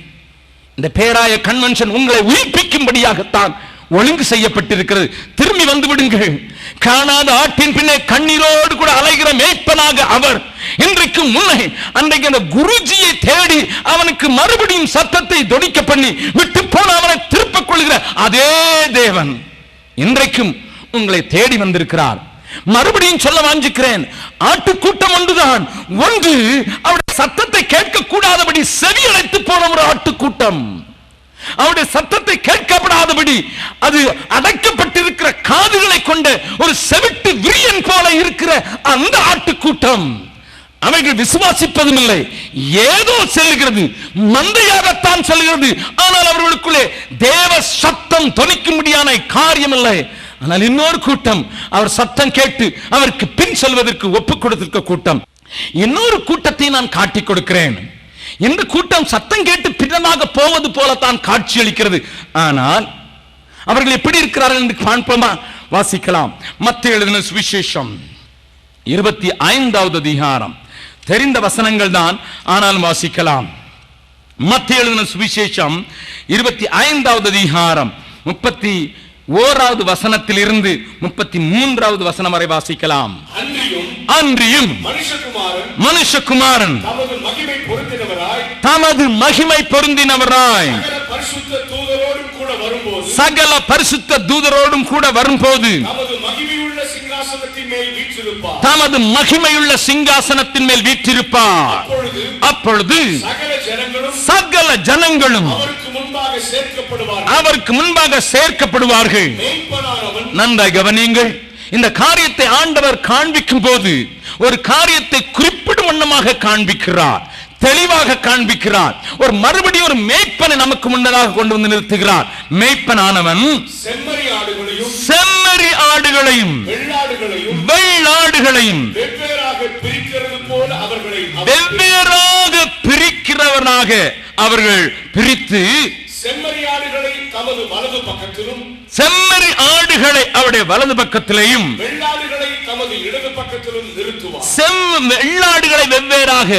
இந்த பேராய கன்வென்ஷன் உங்களை உயிர்ப்பிக்கும்படியாகத்தான் ஒழுங்கு செய்யப்பட்டிருக்கிறது. திரும்பி வந்து விடுங்கள். காணாத ஆட்டின் பின்னே கண்ணீரோடு கூட அலைகிற மேய்ப்பனாக அவர் இன்றைக்கு முன்னே அன்றைக்கு அந்த குருஜியை தேடி அவனுக்கு மறுபடியும் சத்தத்தை தொனிக்க பண்ணி விட்டு போன அவனை திருப்பக் கொள்கிற அதே தேவன் இன்றைக்கும் உங்களை தேடி வந்திருக்கிறார். மறுபடியும் சொல்ல வாஞ்சிக்கிறேன், ஆட்டுக்கூட்டம் ஒன்றுதான், ஒன்று அவருடைய சத்தத்தை கேட்க கூடாதபடி செவி அடைத்து போன ஒரு ஆட்டுக்கூட்டம், அவருடைய சத்தத்தை கேட்கப்படாதபடி அது அடைக்கப்பட்டிருக்கிற காதுகளை கொண்ட ஒரு செவிட்டு விரியன் போல இருக்கிற அந்த ஆட்டுக்கூட்டம். அவைகள் விசுவாசிப்பதும் இல்லை, ஏதோ செல்கிறது, மந்தையாகத்தான் செல்கிறது. ஆனால் அவர்களுக்குள்ளே தேவ சத்தம் தொனிக்கும்படியான காரியம் இல்லை. ஆனால் இன்னொரு கூட்டம் அவர் சத்தம் கேட்டு அவருக்கு பின் செல்வதற்கு ஒப்புக் கொடுத்திருக்க கூட்டம். இன்னொரு கூட்டத்தை நான் காட்டிக் கொடுக்கிறேன். இந்த கூட்டம் சத்தம் கேட்டு பின்னதாக போவது போலத்தான் காட்சி அளிக்கிறது. ஆனால் அவர்கள் எப்படி இருக்கிறார்கள் என்று காண்போமா? வாசிக்கலாம். மத்தேயு எழுதின சுவிசேஷம் 25வது அதிகாரம். தெரிந்த வசனங்கள் தான், ஆனாலும் வாசிக்கலாம். மத்தேயு எழுதின சுவிசேஷம் 25வது அதிகாரம் 31வது வசனத்தில் இருந்து 33வது வசனம் வரை வாசிக்கலாம். அன்றியும் மனுஷகுமாரன் தமது மகிமை பொருந்தினவராய் சகல பரிசுத்த தூதரோடும் கூட வரும்போது தமது மகிமையுள்ள சிங்காசனத்தின் மேல் வீற்றிருப்பார். அப்பொழுது சகல ஜனங்களும் அவருக்கு முன்பாக சேர்க்கப்படுவார்கள். நன்றாய் கவனியுங்கள். இந்த காரியத்தை ஆண்டவர் காண்பிக்கும் போது ஒரு காரியத்தை குறிப்பிடும் வண்ணமாக காண்பிக்கிறார், தெளிவாக காண்பிக்கிறார். ஒரு மறுபடியும் ஒரு மேய்ப்பனை நமக்கு முன்னதாக கொண்டு வந்து நிறுத்துகிறார். மேய்ப்பனானவன் செம்மறி ஆடுகளையும் வெள்ளாடுகளையும் வெவ்வேறாக பிரிக்கிறவனாக அவர்கள் பிரித்து செம்மறி ஆடுகளை அவருடைய வலது பக்கத்திலேயும் வெள்ளாடுகளை வெவ்வேறாக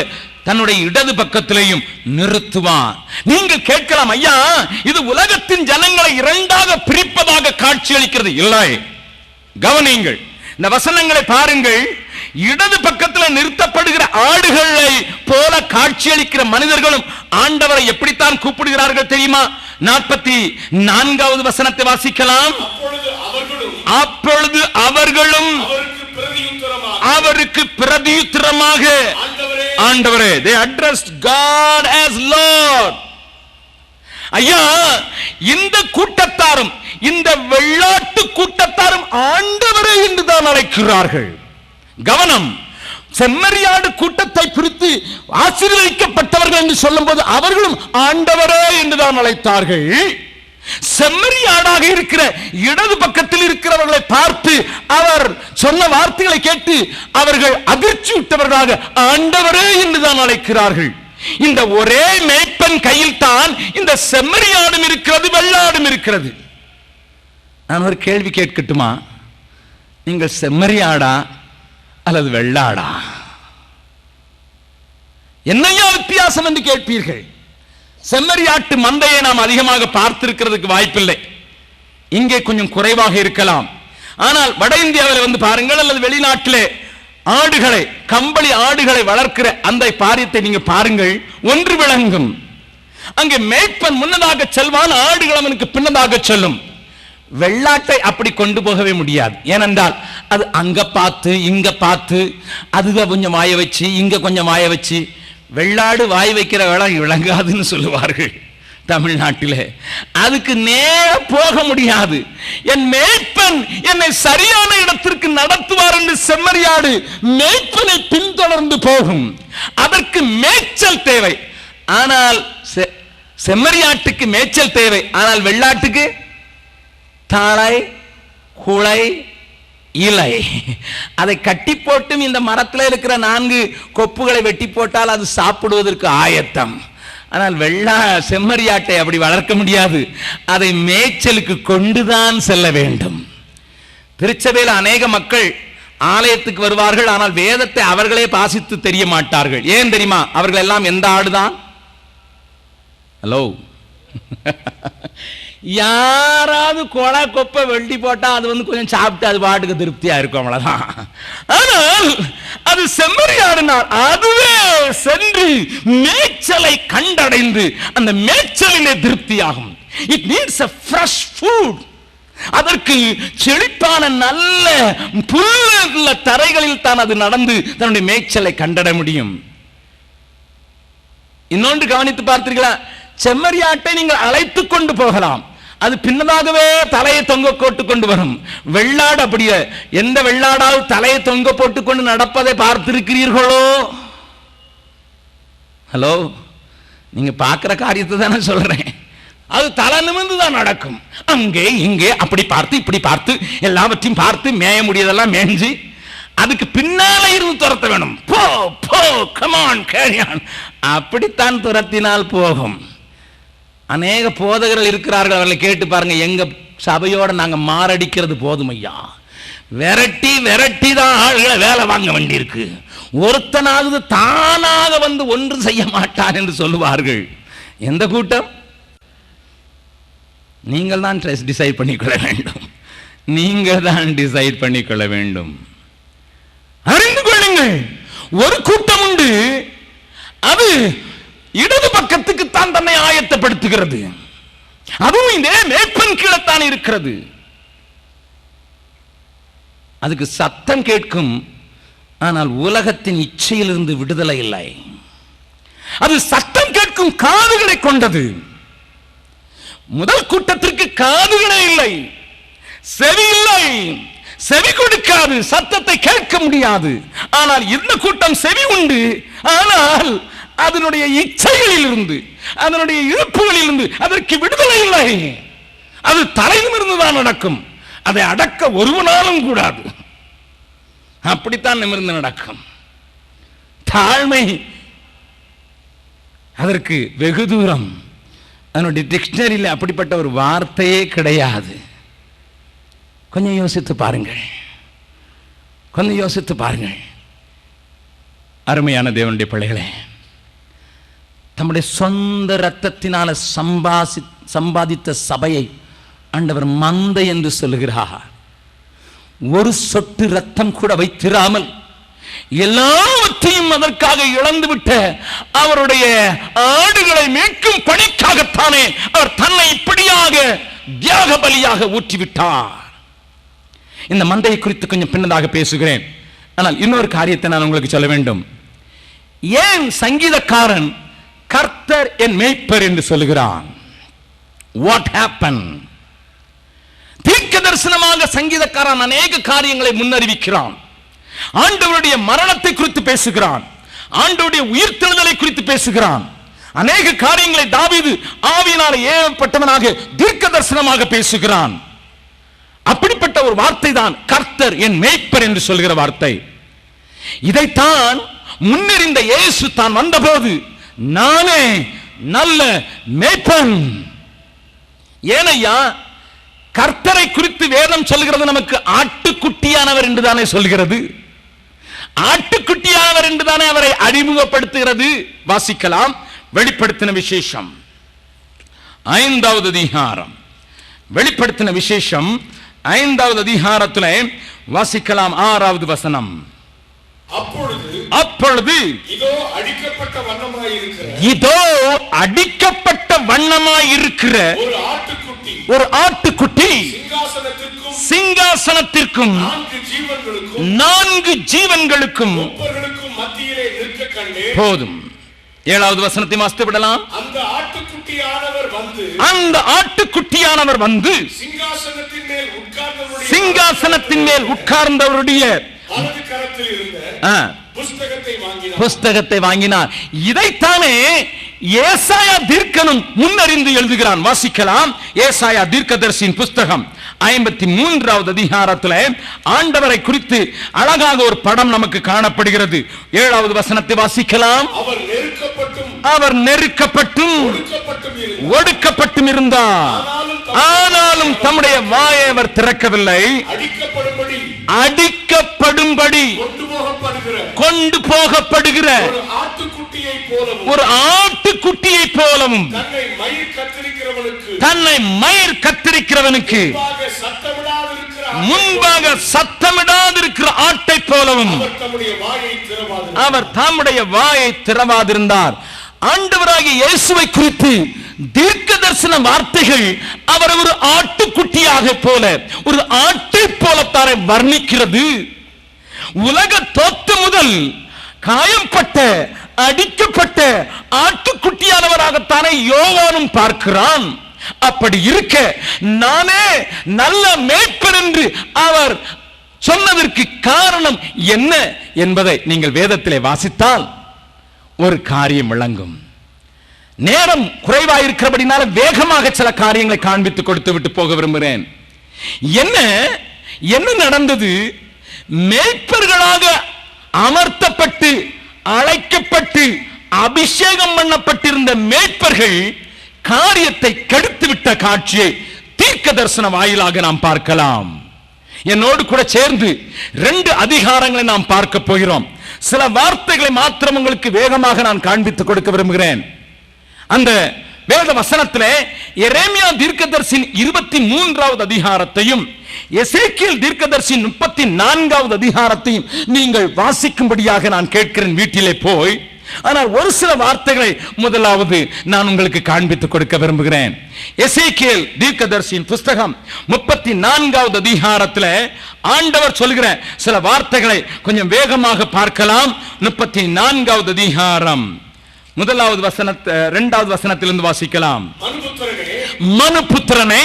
தன்னுடைய இடது பக்கத்திலேயும் நிறுத்துவான். நீங்கள் கேட்கலாம், ஐயா இது உலகத்தின் ஜனங்களை இரண்டாக பிரிப்பதாக காட்சி அளிக்கிறது. இல்லை, கவனியுங்கள், இந்த வசனங்களை பாருங்கள். இடது பக்கத்தில் நிறுத்தப்படுகிற ஆடுகளை போல காட்சியளிக்கிற மனிதர்களும் ஆண்டவரை எப்படித்தான் கூப்பிடுகிறார்கள் தெரியுமா? 44வது வசனத்தை வாசிக்கலாம். அப்பொழுது அவர்களும் அவருக்கு பிரதியுத்தரமாக, ஆண்டவரே, they addressed God as Lord. ஐயா, இந்த கூட்டத்தாரும் இந்த வெள்ளாட்டு கூட்டத்தாரும் ஆண்டவரே என்று தான் அழைக்கிறார்கள். கவனம், செம்மறியாடு கூட்டத்தை குறித்து ஆசீர்வதிக்கப்பட்டவர்கள் என்று சொல்லும் போது அவர்களும் ஆண்டவரே என்றுதான் அழைத்தார்கள். செம்மறியாடாக இருக்கிற இடது பக்கத்தில் இருக்கிறவர்களை பார்த்து அவர் சொன்ன வார்த்தைகளை கேட்டு அவர்கள் அதிர்ச்சி விட்டவர்களாக ஆண்டவரே என்றுதான் அழைக்கிறார்கள். இந்த ஒரே மேய்ப்பன் கையில் தான் இந்த செம்மறியாடும் இருக்கிறது, வெள்ளாடும் இருக்கிறது. நான் ஒரு கேள்வி கேட்கட்டுமா? நீங்கள் செம்மறியாடா அல்லது வெள்ளாடா? என்னையா வித்தியாசம் என்று கேட்பீர்கள். செம்மறியாட்டு மந்தையை நாம் அதிகமாக பார்த்திருக்கிறதுக்கு வாய்ப்பில்லை. இங்கே கொஞ்சம் குறைவாக இருக்கலாம். ஆனால் வட இந்தியாவில் வந்து பாருங்கள், அல்லது வெளிநாட்டிலே ஆடுகளை, கம்பளி ஆடுகளை வளர்க்கிற அந்த பாரியத்தை நீங்க பாருங்கள், ஒன்று விளங்கும். அங்கே மேய்ப்பன் முன்னதாக செல்வான், ஆடுகள் அவனுக்கு பின்னதாக செல்லும். வெள்ளாட்டை அப்படி கொண்டு போகவே முடியாது. ஏனென்றால் அது அங்க பார்த்து இங்க பார்த்து, அதுக கொஞ்சம் வாய வச்சு இங்க கொஞ்சம் வாய வச்சு, வெள்ளாடு வாய் வைக்கிற வேலை விளங்காதுன்னு சொல்லுவார்கள் தமிழ்நாட்டிலே. அதுக்கு நேர போக முடியாது. என் மேய்ப்பன் என்னை சரியான இடத்திற்கு நடத்துவார் என்று செம்மறியாடு மேய்ப்பனை பின்தொடர்ந்து போகும். அதற்கு மேய்ச்சல் தேவை. ஆனால் செம்மறியாட்டுக்கு மேய்ச்சல் தேவை. ஆனால் வெள்ளாட்டுக்கு தாளை, குளை, இல்லை. அதை கட்டி போட்டும் இந்த மரத்தில் இருக்கிற 4 கொப்புகளை வெட்டி போட்டால் அது சாப்பிடுவதற்கு ஆயத்தம். ஆனால் செம்மறியாட்டை அப்படி வளர்க்க முடியாது. அதை மேய்ச்சலுக்கு கொண்டுதான் செல்ல வேண்டும். திருச்சபையில் அநேக மக்கள் ஆலயத்துக்கு வருவார்கள், ஆனால் வேதத்தை அவர்களே வாசித்து தெரிய மாட்டார்கள். ஏன் தெரியுமா? அவர்கள் எல்லாம் எந்த ஆடுதான்? ஹலோ, யாராவது கொலை கொப்பை வெட்டி போட்டா அது கொஞ்சம் சாப்பிட்டு அது பாட்டுக்கு திருப்தியா இருக்கும், அவ்வளவுதான். ஆனால் அது செம்மறியாடினார், அதுவே சென்று மேய்ச்சலை கண்டடைந்து அந்த மேய்ச்சலிலே திருப்தியாகும். It needs a fresh food. அதற்கு செழிப்பான நல்ல புல்லுள்ள தரைகளில் தான் அது நடந்து தன்னுடைய மேய்ச்சலை கண்டட முடியும். இன்னொன்று கவனித்து பார்த்தீர்களா? செம்மறியாட்டை நீங்கள் அழைத்துக் கொண்டு போகலாம், அது பின்னதாகவே தலையை தொங்க போட்டு கொண்டு வரும். வெள்ளாடு அப்படியே, எந்த வெள்ளாடாவது தலையை தொங்க போட்டுக் கொண்டு நடப்பதை பார்த்திருக்கிறீர்களோ? ஹலோ, நீங்க பார்க்கிற காரியத்தை தானே சொல்றேன். அது தலை நிமிர்ந்து தான் நடக்கும். அங்கே இங்கே அப்படி பார்த்து இப்படி பார்த்து எல்லாவற்றையும் பார்த்து மேய முடியதெல்லாம் மேய்ஞ்சி அதுக்கு பின்னால இருந்து துரத்த வேணும். போ போ, கமான் கேரியான், அப்படித்தான் துரத்தினால் போகும். அநேக போதகர்கள் இருக்கிறார்கள், அவர்களை கேட்டு பாருங்க. எங்க சபையோட நாங்க மாரடிக்கிறது போதும் ஐயா, விரட்டி விரட்டி தான் ஆளுகளை வேலை வாங்க வேண்டியிருக்கு. ஒருத்தனாவது தானாக வந்து ஒன்று செய்ய மாட்டான் என்று சொல்லுவார்கள். எந்த கூட்டம்? நீங்கள் தான் டிசைட் பண்ணிக்கொள்ள வேண்டும். நீங்கள் தான் டிசைட் பண்ணிக்கொள்ள வேண்டும். அறிந்து கொள்ளுங்கள், ஒரு கூட்டம் உண்டு, அது இடது பக்கத்துக்கு தான் தன்னை ஆயத்தப்படுத்துகிறது. அதுவும் இதே மேய்ப்பன் கீழத்தான் இருக்கிறது. அதுக்கு சத்தம் கேட்கும், ஆனால் உலகத்தின் இச்சையிலிருந்து விடுதலை இல்லை. அது சத்தம் கேட்கும் காதுகளை கொண்டது. முதல் கூட்டத்திற்கு காதுகளே இல்லை, செவி இல்லை, செவி கொடுக்காது, சத்தத்தை கேட்க முடியாது. ஆனால் இந்த கூட்டம் செவி உண்டு, ஆனால் அதனுடைய இச்சைகளில் இருந்து, அதனுடைய இழுப்புகளில் இருந்து அதற்கு விடுதலை இல்லை. அது தலையிலிருந்து தான் நடக்கும். அதை அடக்க ஒருவனாலும் கூடாது. அப்படித்தான் நிமிர்ந்து நடக்கும். தாழ்மை அதற்கு வெகு தூரம். அதனுடைய டிக்ஷனரியில் அப்படிப்பட்ட ஒரு வார்த்தையே கிடையாது. கொஞ்சம் யோசித்து பாருங்கள், கொஞ்சம் யோசித்து பாருங்கள். அருமையான தேவனுடைய பிள்ளைகளே, தம்முடைய சொந்த இரத்தத்தினால சம்பாதித்த சபையை ஆண்டவர் மந்தை என்று சொல்லுகிறார். ஒரு சொட்டு ரத்தம் கூட வைத்திராமல் எல்லாவற்றையும் அதற்காக இழந்துவிட்ட அவருடைய ஆடுகளை மீட்கும் பணிக்காகத்தானே அவர் தன்னை இப்படியாக தியாக பலியாக ஊற்றிவிட்டார். இந்த மந்தையை குறித்து கொஞ்சம் பின்னதாக பேசுகிறேன். ஆனால் இன்னொரு காரியத்தை நான் உங்களுக்கு சொல்ல வேண்டும். ஏன் சங்கீதக்காரன் கர்த்தர் என் மேய்ப்பர் என்று சொல்லுகிறான்? What happened? தீர்க்க தரிசனமாக சங்கீதக்காரன் அநேக காரியங்களை முன்னறிவிக்கிறான். ஆண்டவருடைய மரணத்தை குறித்து பேசுகிறான், ஆண்டவருடைய உயிர்த்தெழுதலை குறித்து பேசுகிறான். அநேக காரியங்களை தாவீது ஆவியினால் ஏவப்பட்டவனாக தீர்க்க தரிசனமாக பேசுகிறான். அப்படிப்பட்ட ஒரு வார்த்தை தான் கர்த்தர் என் மேய்ப்பர் என்று சொல்கிற வார்த்தை. இதைத்தான் முன்னறிந்த இயேசு தான் வந்தபோது நானே நல்ல மேய்ப்பன். ஏனையா, கர்த்தரை குறித்து வேதம் சொல்கிறது நமக்கு ஆட்டுக்குட்டியானவர் என்று தானே சொல்கிறது. ஆட்டுக்குட்டியானவர் என்று தானே அவரை அறிமுகப்படுத்துகிறது. வாசிக்கலாம், வெளிப்படுத்தின விசேஷம் 5வது அதிகாரம். வெளிப்படுத்தின விசேஷம் 5வது அதிகாரத்தில் வாசிக்கலாம் 6வது வசனம். அப்பொழுது இதோ அடிக்கப்பட்ட வண்ணமாயிருக்கிற ஒரு ஆட்டுக்குட்டி சிங்காசனத்திற்கும் 4 ஜீவன்களுக்கும் போதும். 7வது வசனத்தை வாசித்து விடலாம். அந்த ஆட்டுக்குட்டியானவர் வந்து சிங்காசனத்தின் மேல் உட்கார்ந்தவருடைய புஸ்தகத்தை வாங்கினார். இதைத்தானே ஏசாயா தீர்க்கனும் முன்னறிந்து எழுதுகிறான். வாசிக்கலாம், ஏசாயா தீர்க்கதரிசியின் புஸ்தகம் 53வது அதிகாரத்தில் ஆண்டவரை குறித்து அழகாக ஒரு படம் நமக்கு காணப்படுகிறது. 7வது வசனத்தை வாசிக்கலாம். அவர் நெருக்கப்பட்டும் ஒடுக்கப்பட்டும் இருந்தார், ஆனாலும் தம்முடைய வாயை அவர் திறக்கவில்லை. அடிக்கப்படும்படி கொண்டு போகப்படுகிற ஒரு ஆட்டுக்குட்டியை போலவும் தன்னை மயிர் கத்தரிக்கிறவனுக்கு முன்பாக சத்தமிடாதிருக்கிற ஆட்டை போலவும் அவர் தம்முடைய வாயை திறவாதிருந்தார். ஆண்டவராகிய இயேசுவை குறித்து தீர்க்க தரிசன வார்த்தைகள் அவர் ஒரு ஆட்டுக்குட்டியாக போல, ஒரு ஆட்டை போலத்தாரை வர்ணிக்கிறது. உலக தோற்றம் முதல் காயம்பட்ட அடிக்கப்பட்ட ஆட்டுக்குட்டியானவராகத்தானே யோவானும் பார்க்கிறான். அப்படி இருக்க நானே நல்ல மேய்ப்பர் என்று அவர் சொன்னதற்கு காரணம் என்ன என்பதை நீங்கள் வேதத்திலே வாசித்தால் ஒரு காரியம் விளங்கும். நேரம் குறைவாயிருக்கிறபடினால வேகமாக சில காரியங்களை காண்பித்து கொடுத்து விட்டு போக விரும்புகிறேன். என்ன நடந்தது? மேய்ப்பர்களாக அமர்த்தப்பட்டு அழைக்கப்பட்டு அபிஷேகம் பண்ணப்பட்டிருந்த மேய்ப்பர்கள் காரியத்தை கெடுத்துவிட்ட காட்சியை தீர்க்க தரிசன வாயிலாக நாம் பார்க்கலாம். என்னோடு கூட சேர்ந்து 2 அதிகாரங்களை நாம் பார்க்க போகிறோம். சில வார்த்தைகளை மாத்திரம் உங்களுக்கு வேகமாக நான் காண்பித்துக் கொடுக்க விரும்புகிறேன். அந்த வேத வசனத்திலே எரேமியா தீர்க்கதரிசியின் 23வது அதிகாரத்தையும் எசேக்கியேல் தீர்க்கதரிசியின் 34வது அதிகாரத்தையும் நீங்கள் வாசிக்கும்படியாக நான் கேட்கிறேன் வீட்டிலே போய். ஆனால் ஒரு சில வார்த்தைகளை முதலாவது நான் உங்களுக்கு காண்பித்துக் கொடுக்க விரும்புகிறேன். எசேக்கியேல் தீர்க்கதரிசியின் புஸ்தகம் 34வது அதிகாரத்தில் ஆண்டவர் சொல்கிற சில வார்த்தைகளை கொஞ்சம் வேகமாக பார்க்கலாம். 34வது அதிகாரம் 1வது வசனத்தை 2வது வசனத்திலிருந்து வாசிக்கலாம். மனுபுத்திரனே,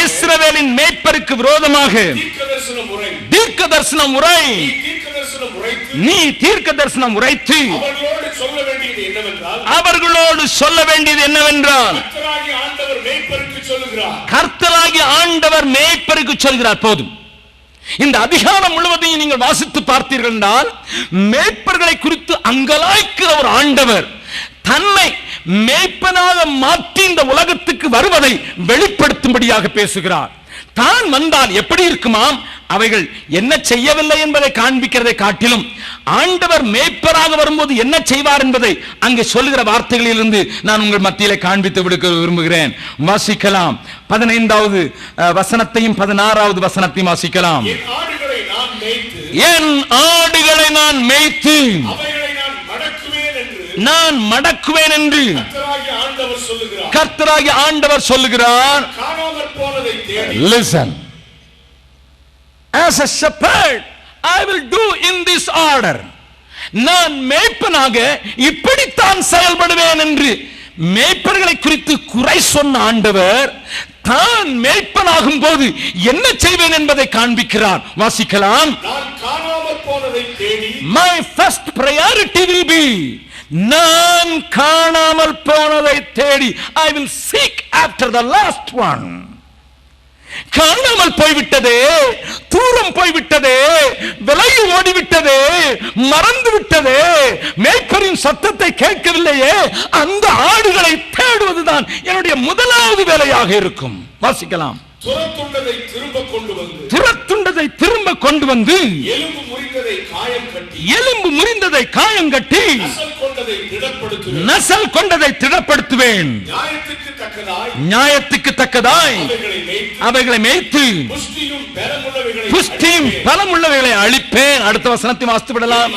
இஸ்ரவேலின் மேய்ப்பருக்கு விரோதமாக தீர்க்க தரிசனம் உரை, நீ தீர்க்க தரிசனம் உரைத்து அவர்களோடு சொல்ல வேண்டியது என்னவென்றால், கர்த்தராகிய ஆண்டவர் மேய்ப்பருக்கு சொல்கிறார். போதும். இந்த அதிகாரம் முழுவதையும் நீங்கள் வாசித்து பார்த்தீர்கள் என்றால் மேய்ப்பர்களை குறித்து அங்கலாய்க்கிற ஒரு ஆண்டவர் தன்னை மேய்ப்பனாக மாற்றி இந்த உலகத்துக்கு வருவதை வெளிப்படுத்தும்படியாக பேசுகிறார். தான் வந்தால் எப்படி இருக்குமாம், அவைகள் என்ன செய்யவில்லை என்பதை காண்பிக்கிறதை காட்டிலும் ஆண்டவர் மேய்ப்பராக வரும்போது என்ன செய்வார் என்பதை அங்கே சொல்லுகிற வார்த்தைகளிலிருந்து நான் உங்கள் மத்தியிலே காண்பித்து விடுக்க விரும்புகிறேன். வாசிக்கலாம். 15வது வசனத்தையும் 16வது வசனத்தையும் வாசிக்கலாம். என் ஆடுகளை நான் மேய்த்து நான் மடக்குவேன் என்று கர்த்தராகிய ஆண்டவர் சொல்லுகிறார். Listen. As a shepherd, I will do in this order. நான் மேய்ப்பனாக இப்படித்தான் செயல்படுவேன் என்று மேய்ப்பர்களை குறித்து குறை சொன்ன ஆண்டவர் தான் மேய்ப்பனாகும் போது என்ன செய்வேன் என்பதை காண்பிக்கிறார். வாசிக்கலாம். My first priority will be, நான் காணாமல் போனதை தேடி, I will seek after the last one. காணாமல் போய்விட்டதே, தூரம் போய்விட்டதே, விலகி ஓடிவிட்டதே, மறந்து விட்டதே, மேய்ப்பரின் சத்தத்தை கேட்கவில்லையே, அந்த ஆடுகளை தேடுவதுதான் என்னுடைய முதலாவது வேலையாக இருக்கும். வாசிக்கலாம். துரத்துண்டதை திரும்ப கொண்டு வந்து எலும்பு முறிந்ததை காயம் கட்டி நசல் கொண்டதை திடப்படுத்துவேன். நியாயத்துக்கு தக்கதாய் அவைகளை மேய்த்து புஷ்டியும் பலமுள்ளவைகளை அழிப்பேன். அடுத்த வசனத்தை வாசித்து விடலாம்.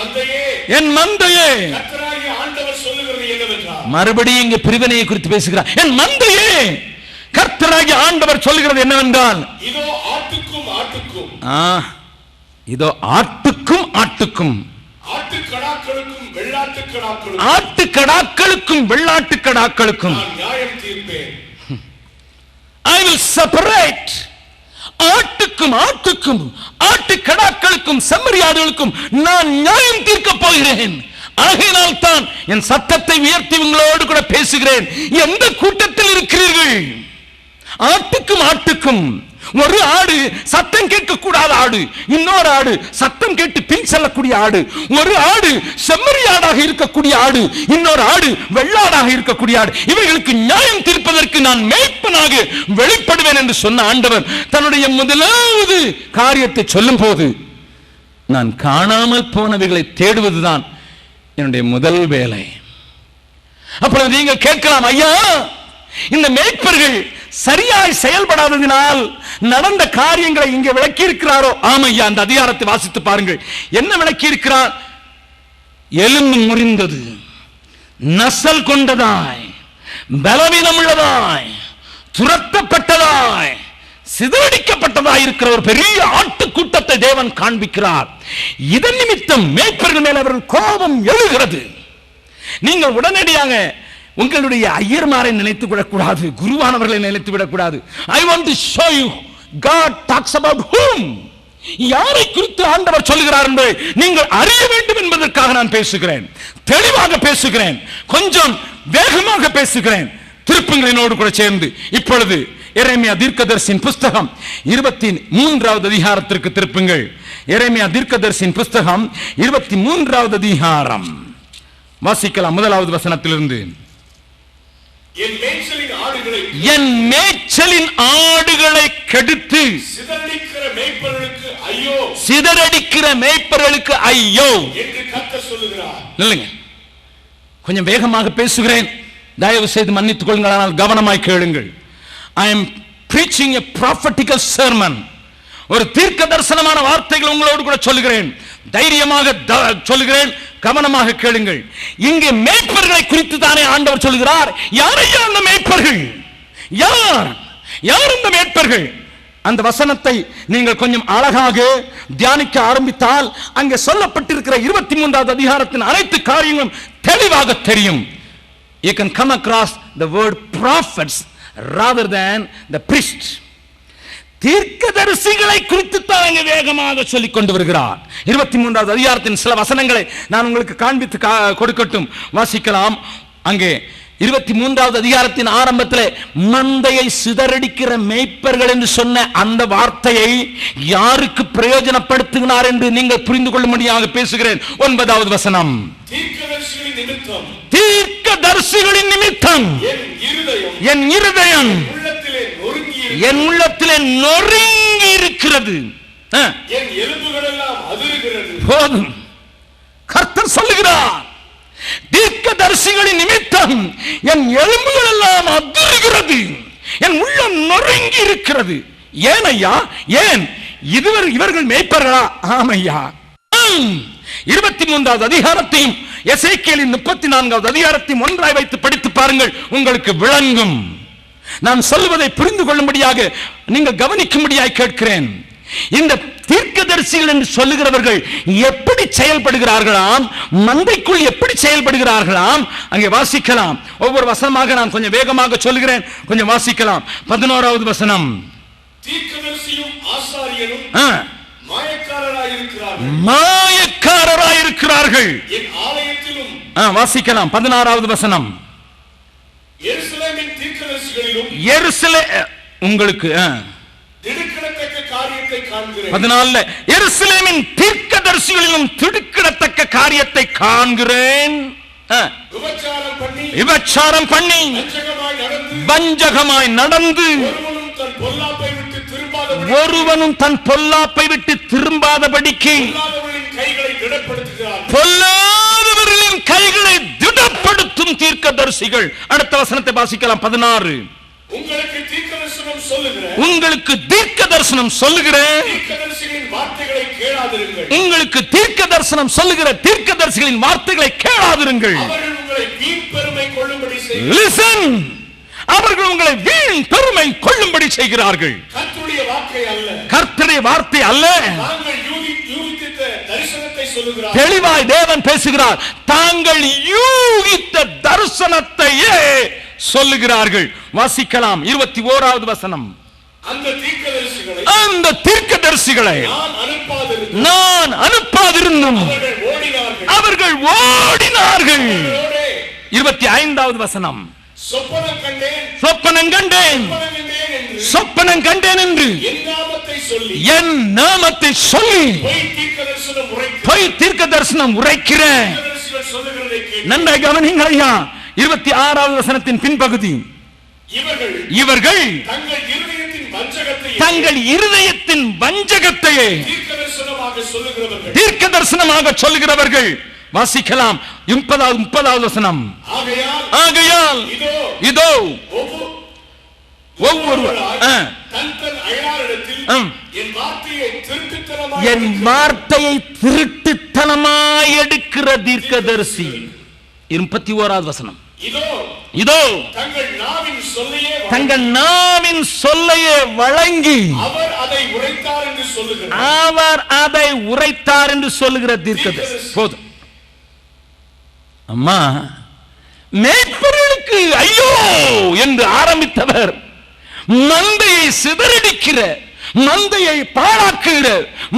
என் மந்தையே, மறுபடியும் இங்கே பிரிவினையை குறித்து பேசுகிறார். என் மந்தையே, கர்த்தராகிய ஆண்டவர் சொல்லுகிறது என்னவென்றால், இதோ ஆட்டுக்கும் ஆட்டுக்கும் ஆட்டுக்கடாக்களுக்கும் வெள்ளாட்டுக்கடாக்களுக்கும் I will separate. ஆட்டுக்கும் ஆட்டுக்கடாக்களுக்கும் செம்மறியாடுகளுக்கும் நான் நியாயம் தீர்க்க போகிறேன். ஆகையினால் தான் என் சத்தத்தை உயர்த்தி உங்களோடு கூட பேசுகிறேன். எந்த கூட்டத்தில் இருக்கிறீர்கள்? ஆட்டுக்கும் ஆட்டுக்கும் ஒரு ஆடு சத்தம் கேட்கக்கூடாத ஆடு, இன்னொரு ஆடு சத்தம் கேட்டு பின் செல்லக்கூடிய ஆடு, ஒரு ஆடு செம்மறி ஆடாக இருக்கக்கூடிய ஆடு, இன்னொரு ஆடு வெள்ளாடாக இருக்கக்கூடிய ஆடு, இவைகளுக்கு நியாயம் தீர்ப்பதற்கு நான் மேய்ப்பனாக வெளிப்படுவேன் என்று சொன்ன ஆண்டவர் தன்னுடைய முதலாவது காரியத்தை சொல்லும் போது, நான் காணாமல் போனவைகளை தேடுவதுதான் என்னுடைய முதல் வேலை. அப்பொழுது நீங்கள் கேட்கலாம், ஐயா இந்த மேய்ப்பர்கள் சரியாய் செயல்படாததினால் நடந்த காரியங்களை இங்கே விளக்கி இருக்கிறாரோ? ஆமையா, அந்த அதிகாரத்தை வாசித்து பாருங்கள். என்ன விளக்கி இருக்கிறார்? எலும்பு முறிந்தது, நசல் கொண்டதாய், பலவீனம் உள்ளதாய், துரத்தப்பட்டதாய், சிதறடிக்கப்பட்டதாய் இருக்கிற ஒரு பெரிய ஆட்டு கூட்டத்தை தேவன் காண்பிக்கிறார். இதன் நிமித்தம் மேய்ப்பர்கள் மேல் அவர்கள் கோபம் எழுகிறது. நீங்கள் உடனடியாக உங்களுடைய ஐயர்மாரை நினைத்து விடக்கூடாது, குருவானவர்களை நினைத்து விடக்கூடாது. I want to show you God talks about whom, யாரை குறித்து ஆண்டவர் சொல்லுகிறார் என்பதை நீங்கள் அறிய வேண்டும் என்பதற்காக நான் பேசுகிறேன். தெளிவாக பேசுகிறேன், கொஞ்சம் வேகமாக பேசுகிறேன். திருப்பங்களினோடு கூட சேர்ந்து இப்பொழுது எரேமியா தீர்க்கதரிசியின் புஸ்தகம் 23வது அதிகாரத்திற்கு திருப்புங்கள். எரேமியா தீர்க்கதரிசியின் புஸ்தகம் 23வது அதிகாரம் வாசிக்கலாம். முதலாவது வசனத்திலிருந்து. என் மேய்ச்சலின் ஆடுகளை கெடுத்து சிதறடிக்கிற மேய்ப்பர்களுக்கு ஐயோ என்று கர்த்தர் சொல்லுகிறார். இல்லைங்க, கொஞ்சம் வேகமாக பேசுகிறேன், தயவு செய்து மன்னித்துக் கொள்ளுங்கள், ஆனால் கவனமாய் கேளுங்கள். I am preaching a prophetical sermon. ஒரு தீர்க்க தரிசனமான வார்த்தைகள் உங்களோடு கூட சொல்லுகிறேன், தைரியமாக சொல்லுகிறேன், கவனமாக கேளுங்கள். இங்கே மேய்ப்பர்களை குறித்து தானே ஆண்டவர் சொல்கிறார். யாரையா அந்த மேய்ப்பர்கள்? யார் அந்த மேய்ப்பர்கள்? அந்த வசனத்தை நீங்கள் கொஞ்சம் அழகாக தியானிக்க ஆரம்பித்தால் அங்கே சொல்லப்பட்டிருக்கிற 23வது அதிகாரத்தின் அனைத்து காரியங்களும் தெளிவாக தெரியும். You can come across the word prophets rather than the priest. தீர்க்கதரிசிகளை குறித்து தான் வேகமாக சொல்லிக் கொண்டு வருகிறார். 23வது அதிகாரத்தின் சில வசனங்களை நான் உங்களுக்கு காண்பித்து கொடுக்கட்டும், வாசிக்கலாம். அங்கே 23வது அதிகாரத்தின் ஆரம்பத்தில் மந்தையை சிதறடிக்கிற மேய்ப்பர்கள் என்று சொன்ன அந்த வார்த்தையை யாருக்கு பிரயோஜனப்படுத்துகிறார் என்று நீங்கள் புரிந்து கொள்ளும்படியாக பேசுகிறேன். 9வது வசனம். தீர்க்கதரிசிகளின் நிமித்தம் என் இருதயம் என் உள்ளத்திலே நொறுங்கி இருக்கிறது, என் எலும்புகள் எல்லாம் அதிருகிறது. போதும், கர்த்தர் சொல்லுகிறார், தீர்க்கதரிசிகளின் நிமித்தம் என் எலும்புகள் எல்லாம் அதிருகிறது, என் உள்ளம் நொறுங்கி இருக்கிறது. ஏன் ஐயா? ஏன் இவர்கள் மேய்ப்பர்களா? ஆமையா. 23வது அதிகாரத்தையும் எசேக்கியேலின் 34வது அதிகாரத்தையும் ஒன்றாய் வைத்து படித்து பாருங்கள், உங்களுக்கு விளங்கும். நான் சொல்வதை புரிந்து கொள்ளும்படியாக நீங்கள் கவனிக்கும்படியாக கேட்கிறேன். இந்த தீர்க்கதரிசிகள் என்று சொல்லுகிறவர்கள் எப்படி செயல்படுகிறார்களாம், மந்தைக்குள் எப்படி செயல்படுகிறார்களாம், அங்கே வாசிக்கலாம். ஒவ்வொரு வசனமாக நான் கொஞ்சம் வேகமாக சொல்லுகிறேன், கொஞ்சம் வாசிக்கலாம். 11வது வசனம். தீர்க்கதரிசியும் ஆசாரியரும் மாயக்காரராயிருக்கிறார்கள் என் ஆலயத்திலும். வாசிக்கலாம். 16வது வசனம். எருசலேமின் தீர்க்கதரிசிகளிலும் உங்களுக்கு திடுக்கிடத்தக்க காரியத்தை காண்கிறேன். 14 எருசலேமின் தீர்க்கதரிசிகளிலும் திடுக்கிடத்தக்க காரியத்தை காண்கிறேன். விபச்சாரம் பண்ணி வஞ்சகமாய் நடந்து ஒருவனும் தன் பொல்லாப்பை விட்டு திரும்பாதபடிக்கு பொல்லாதவர்களின் கைகளை திடப்படுத்தும் தீர்க்கதரிசிகள். அடுத்த வசனத்தை வாசிக்கலாம். 16 உங்களுக்கு தீர்க்க தரிசனம் சொல்லுகிறேன், உங்களுக்கு தீர்க்க தரிசனம் சொல்லுகிற தீர்க்கதரிசிகளின் வார்த்தைகளை கேளாதிருங்கள். லிசன், அவர்கள் உங்களை வீண் பெருமை கொள்ளும்படி செய்கிறார்கள். கர்த்தருடைய வார்த்தை அல்ல. தெளிவாய் தேவன் பேசுகிறார். தாங்கள் யூகித்த தரிசனத்தையே சொல்லுகிறார்கள். வாசிக்கலாம். 21வது வசனம். அந்த தீர்க்கதரிசிகளை நான் அனுப்பாதிருந்தும் அவர்கள் ஓடினார்கள். 25வது வசனம். சொப்பனம் கண்டேன் சொப்பனம் கண்டேன் என்று என் நாமத்தை சொல்லி பொய் தீர்க்க தரிசனம் உரைக்கிற நன்றாக கவனிங்கள் ஐயா. 26வது வசனத்தின் பின்பகுதி, இவர்கள் தங்கள் இருதயத்தின் வஞ்சகத்தை தீர்க்க தரிசனமாக சொல்லுகிறவர்கள். வாசிக்கலாம் 30வது வசனம். ஆகையால் இதோ ஒவ்வொருவர் என் வார்த்தையை திருட்டுத்தனமாய் எடுக்கிற தீர்க்கதரிசி. 31வது வசனம். இதோ தங்கள் நாவின் சொல்லையே வழங்கி அவர் அதை உரைத்தார் என்று சொல்லுகிற தீர்க்கதரிசி. போதும் அம்மா. மேய்ப்பர்களுக்கு ஐயோ என்று ஆரம்பித்தவர் மந்தையை சிதறடிக்கிற, மந்தையை பாழாக்குகிற,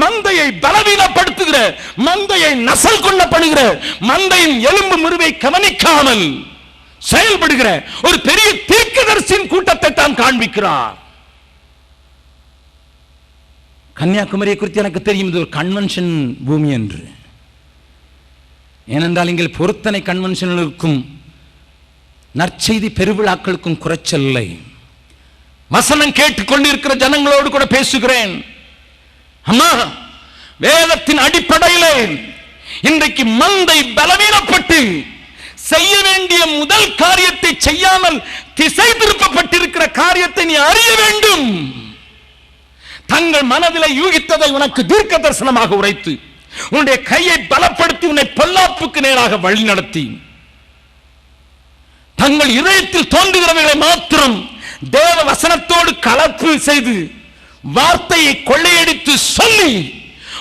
மந்தையை பலவீனப்படுத்துகிற, மந்தையை நசல் கொள்ளப்படுகிற, மந்தையின் எலும்பு முறிவை கவனிக்காமல் செயல்படுகிற ஒரு பெரிய தீர்க்கதரிசியின் கூட்டத்தை தான் காண்பிக்கிறார். கன்னியாகுமரியை குறித்து எனக்கு தெரியும், இது ஒரு கன்வென்ஷன் பூமி என்று. ஏனென்றால் இங்கே பொருத்தனை கன்வென்ஷனுக்கும் நற்செய்தி பெருவிழாக்களுக்கும் குறைச்சல் இல்லை. வசனம் கேட்டுக்கொண்டிருக்கிற ஜனங்களோடு கூட பேசுகிறேன். அம்மா, வேதத்தின் அடிப்படையில் இன்றைக்கு மந்தை பலவீனப்பட்டு செய்ய வேண்டிய முதல் காரியத்தை செய்யாமல் திசை திருப்பப்பட்டிருக்கிற காரியத்தை நீ அறிய வேண்டும். தங்கள் மனதில் யூகித்ததை உனக்கு தீர்க்க தரிசனமாக உரைத்து உன்னுடைய கையை பலப்படுத்தி உன்னை பொல்லாப்புக்கு நேராக வழி நடத்தி தங்கள் இதயத்தில் தோன்றுகிறவர்களை மாத்திரம் தேவ வசனத்தோடு கலப்பு செய்து வார்த்தையை கொள்ளையடித்து சொல்லி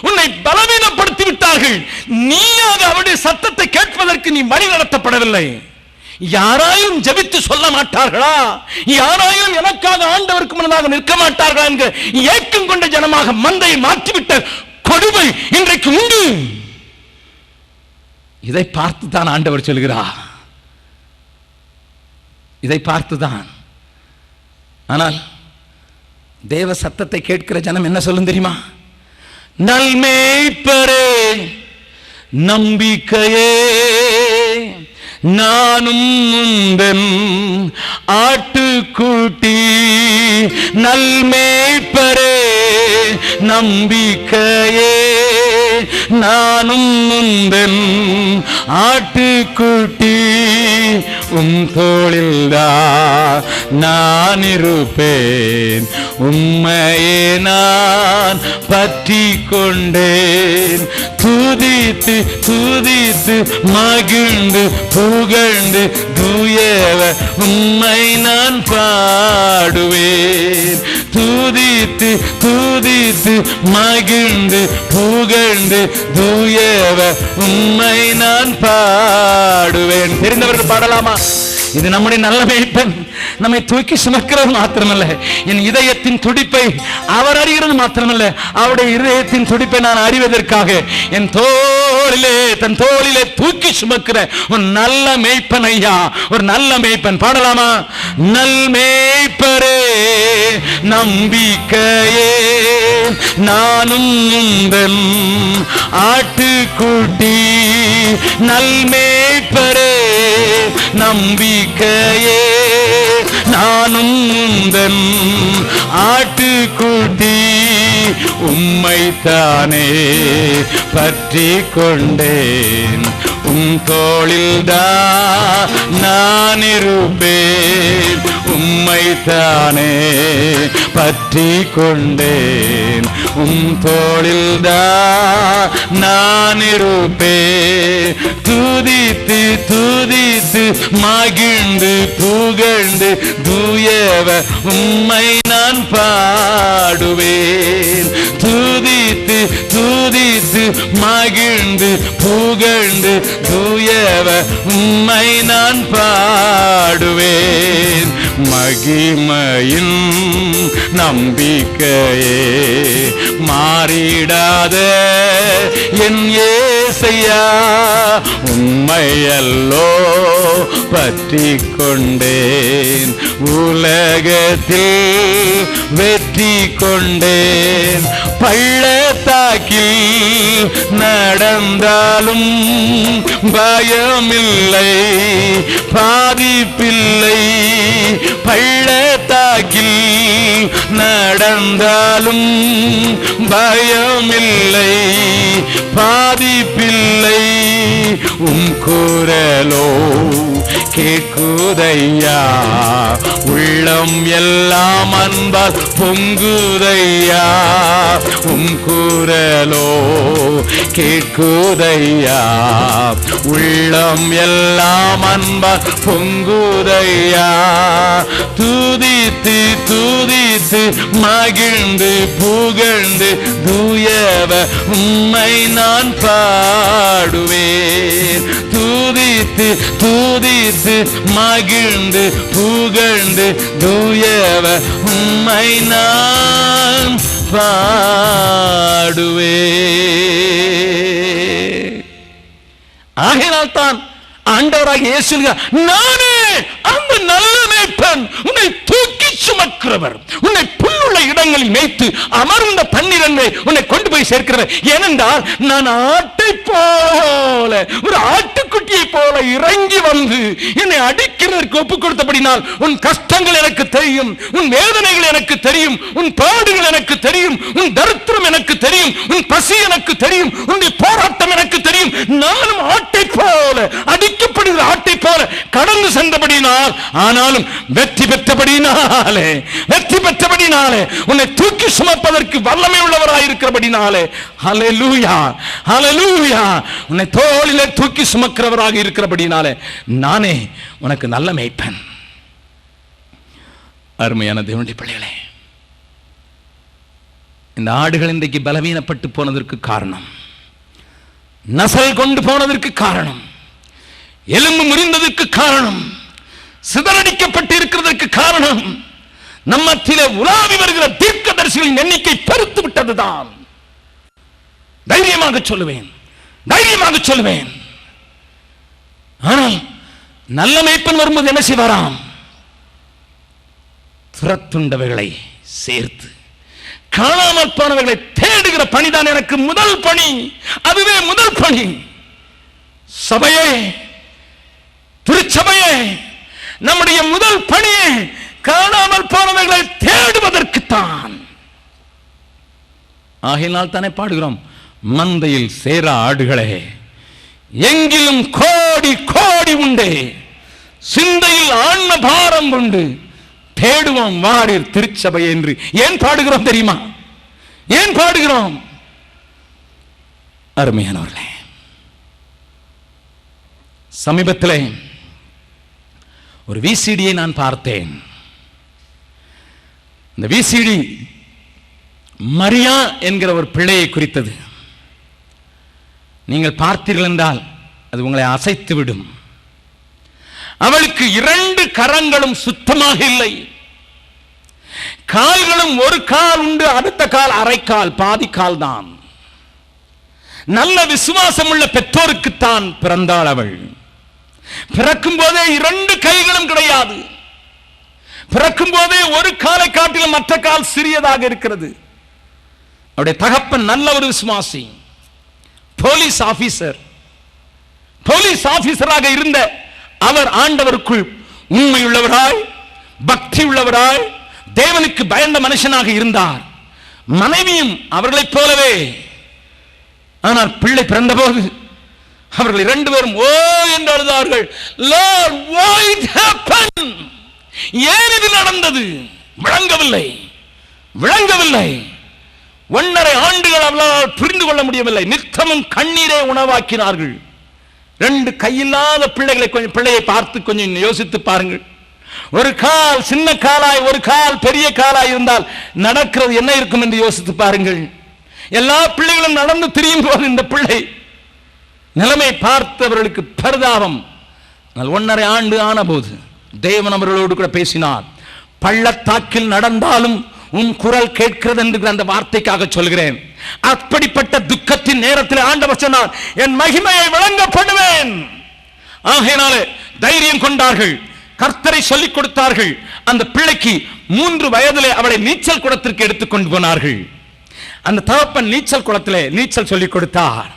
உன்னை பலவீனப்படுத்தி விட்டார்கள். நீயாக அவருடைய சத்தத்தை கேட்பதற்கு நீ வழி நடத்தப்படவில்லை. யாராயும் ஜெபித்து சொல்ல மாட்டார்களா, யாராயும் எனக்காக ஆண்டவருக்கு முன்னதாக நிற்க மாட்டார்களா என்கிற ஏக்கம் கொண்ட ஜனமாக மந்தையை மாற்றிவிட்ட கொடுமை இன்றைக்கு உண்டு. இதை பார்த்துதான் ஆண்டவர் சொல்கிறார், இதை பார்த்துதான். ஆனால் தேவ சத்தத்தை கேட்கிற ஜனம் என்ன சொல்லும் தெரியுமா? நல்மேய்ப்பரே, நம்பிக்கையே, நானும் முந்தன் ஆட்டுக்குட்டி. நல்மேய்ப்பரே, நம்பிக்கையே, நானும் முந்தன் ஆட்டுக்குட்டி. உம் தோளில்தான் நான் இருப்பேன், உம்மையே நான் பற்றி கொண்டேன். துதித்து துதித்து மகிழ்ந்து புகழ்ந்து தூயவ உம்மை நான் பாடுவேன். துதித்து துதித்து மகிழ்ந்து புகழ்ந்து தூயவ உம்மை நான் பாடுவேன். தெரிந்தவர்கள் பாடலாமா? இது நம்முடைய நல்ல மேய்ப்பன் நம்மை தூக்கி சுமக்கிறது மாத்திரமல்ல, என் இதயத்தின் துடிப்பை அவர் அறிகிறது மாத்திரமல்ல, அவருடைய இதயத்தின் துடிப்பை நான் அறிவதற்காக என் தோளிலே தன் தோளிலே தூக்கி சுமக்கிற ஒரு நல்ல மேய்ப்பன் ஐயா, ஒரு நல்ல மேய்ப்பன். பாடலாமா? நல் மேய்ப்பரே, நம்பிக்கையே, நானும் உந்தன் ஆட்டுக்குட்டி. நல் மேய்ப்பரே, நம்பிக்கையே, நானும் உந்தன் ஆட்டுக்குட்டி. உம்மைத்தானே பற்றி கொண்டேன், உம் தோளில்தான் நான் இருப்பேன். உம்மைத்தானே பற்றி கொண்டேன், உம் தோளில்தான் நான் இருப்பேன். துதித்து துதித்து மகிழ்ந்து புகழ்ந்து தூயவ உம்மை நான் பாடுவேன். துதித்து துதித்து மகிழ்ந்து புகழ்ந்து தூயவ உம்மை நான் பாடுவேன். மகிமையின் நம்பிக்கையே, மாறிடாத என் ஏசையா உம்மையல்லோ பற்றி கொண்டேன், உலகத்தில் வெற்றி கொண்டேன். பள்ளத்தாக்கில் நடந்தாலும் பயமில்லை, பாதிப்பில்லை. பள்ளத்தாக்கில் நடந்தாலும் பயமில்லை, பாதிப்பில்லை. உம் குரலோ கேட்குதையா, உள்ளம் எல்லாம் அன்பால் பொங்குதையா. உம் குரலோ கேட்குதையா, உள்ளம் எல்லாம் அன்பால் பொங்குதையா. துதித்து துதித்து மகிழ்ந்து புகழ்ந்து தூயவ உம்மை நான் பாடுவேன். துதித்து துதித்து மகிழ்ந்து புகழ்ந்து தூயவ உம்மை நான் பாடுவேன். ஆகையினால் தான் ஆண்டவராக இயேசு, நானே அந்த நல்ல மேய்ப்பன், உன்னை தூக்கி சுமக்கிறவர், உன்னை புல்லுள்ள இடங்களில் மேய்த்து அமர்ந்த தண்ணீரை உன்னை கொண்டு போய் சேர்க்கிறவர். ஏனென்றால் நான் ஆட்டை போல, ஒரு ஆட்டுக்குட்டியை போல இறங்கி வந்து என்னை அடிக்கிறதற்கு ஒப்புக் கொடுத்தபடினால் உன் கஷ்டங்கள் எனக்கு தெரியும், உன் வேதனைகள் எனக்கு தெரியும், உன் பாடுகள் எனக்கு தெரியும், உன் தரித்திரம் எனக்கு தெரியும், உன் பசி எனக்கு தெரியும், உன்னுடைய போராட்டம் எனக்கு தெரியும். நானும் ஆட்டை போல, அடிக்கப்படுகிற ஆட்டை போல கடந்து சென்றபடினால், ஆனாலும் வெற்றி பெற்றபடினாலே, வெற்றி பெற்றபடினாலே, உன்னை தூக்கி சுமப்பதற்கு வல்லமை உள்ளவராயிருக்கிறபடினாலே, ஹல்லேலூயா ஹல்லேலூயா, உன்னை தோளிலே தூக்கி சுமக்கிறவராக இருக்கிறபடினாலே நானே உனக்கு நல்ல மேய்ப்பன். அருமையான தேவனுடைய பிள்ளைகளே, இந்த ஆடுகள் இன்றைக்கு பலவீனப்பட்டு போனதற்கு காரணம், நசல் கொண்டு போனதற்கு காரணம், எலும்பு முறிந்ததற்கு காரணம், சிதறடிக்கப்பட்டு இருக்கிறதற்கு காரணம், நம்மத்திலே உலாவி வருகிற தீர்க்கதரிசிகளின் எண்ணிக்கை பெருத்து விட்டதுதான். தைரியமாக சொல்லுவேன், தைரியமாக சொல்லுவேன். ஆனால் நல்ல மேய்ப்பன் வரும்போது என்ன செய்வாராம்? துரத்துண்டவைகளை சேர்த்து காணாமல் போனவைகளை தேடுகிற பணிதான் எனக்கு முதல் பணி. அதுவே முதல் பணி. சபையே, திருச்சபையே, நம்முடைய முதல் பணியே காணாமல் போனவைகளை தேடுவதற்குத்தான். ஆகையினால் தானே பாடுகிறோம், மந்தையில் சேர ஆடுகளே, எங்கிலும் கோடி கோடி உண்டே, சிந்தையில் ஆன்ம பாரம் உண்டு, தேடுவோம் வாரீர் திருச்சபை என்று. ஏன் பாடுகிறோம் தெரியுமா? ஏன் பாடுகிறோம்? அருமையானவர்களே, சமீபத்திலே ஒரு விசிடியை நான் பார்த்தேன். இந்த விசிடி மரியா என்கிற ஒரு பிள்ளையை குறித்தது. நீங்கள் பார்த்தீர்கள் என்றால் அது உங்களை அசைத்து விடும். அவளுக்கு 2 கரங்களும் சுத்தமாக இல்லை, கால்களும் ஒரு கால் உண்டு, அடுத்த கால் அரைக்கால், பாதி கால் தான். நல்ல விசுவாசம் உள்ள பெற்றோருக்குத்தான் பிறந்தாள் அவள். பிறக்கும் போதே 2 கைகளும் கிடையாது. பிறக்கும் போதே ஒரு காலை காட்டிலும் மற்ற கால் சிறியதாக இருக்கிறது. அவருடைய தகப்பன் நல்ல ஒரு விசுவாசி, போலீஸ் ஆபீசராக இருந்த அவர் ஆண்டவருக்குள் உண்மையுள்ளவராய், பக்தி உள்ளவராய், தேவனுக்கு பயந்த மனுஷனாக இருந்தார். மனைவியும் அவர்களைப் போலவே. ஆனால் பிள்ளை பிறந்தபோது அவர்கள் 2 பேரும் ஓ என்று அழுதார்கள். Lord, why it happened? ஏன் இது நடந்தது? விளங்கவில்லை. 1.5 ஆண்டுகள் அவர்களால் புரிந்து கொள்ள முடியவில்லை. நித்தமும் கண்ணீரை உணவாக்கினார்கள். 2 கையில்லாத பிள்ளையை பார்த்து கொஞ்சம் யோசித்து பாருங்கள். ஒரு கால் சின்ன காலாய், ஒரு கால் பெரிய காலாய் இருந்தால் நடக்கிறது என்ன இருக்கும் என்று யோசித்து பாருங்கள். எல்லா பிள்ளைகளும் நடந்து திரியும் போது இந்த பிள்ளை நிலைமை பார்த்தவர்களுக்கு பரிதாபம். 1.5 ஆண்டு ஆன போது தேவன் அவர்களோடு கூட பேசினார். பள்ளத்தாக்கில் நடந்தாலும் உன் குரல் கேட்கிறது என்று அந்த வார்த்தைக்காக சொல்கிறேன். அப்படிப்பட்ட துக்கத்தின் நேரத்தில் ஆண்டவர் சொன்னார், என் மகிமையை வழங்க பண்ணுவேன். ஆகையினாலே தைரியம் கொண்டார்கள், கர்த்தரை சொல்லிக் கொடுத்தார்கள். அந்த பிள்ளைக்கு 3 வயதிலே அவளை நீச்சல் குளத்திற்கு எடுத்துக்கொண்டு போனார்கள். அந்த தகப்பன் நீச்சல் குளத்திலே நீச்சல் சொல்லிக் கொடுத்தார்.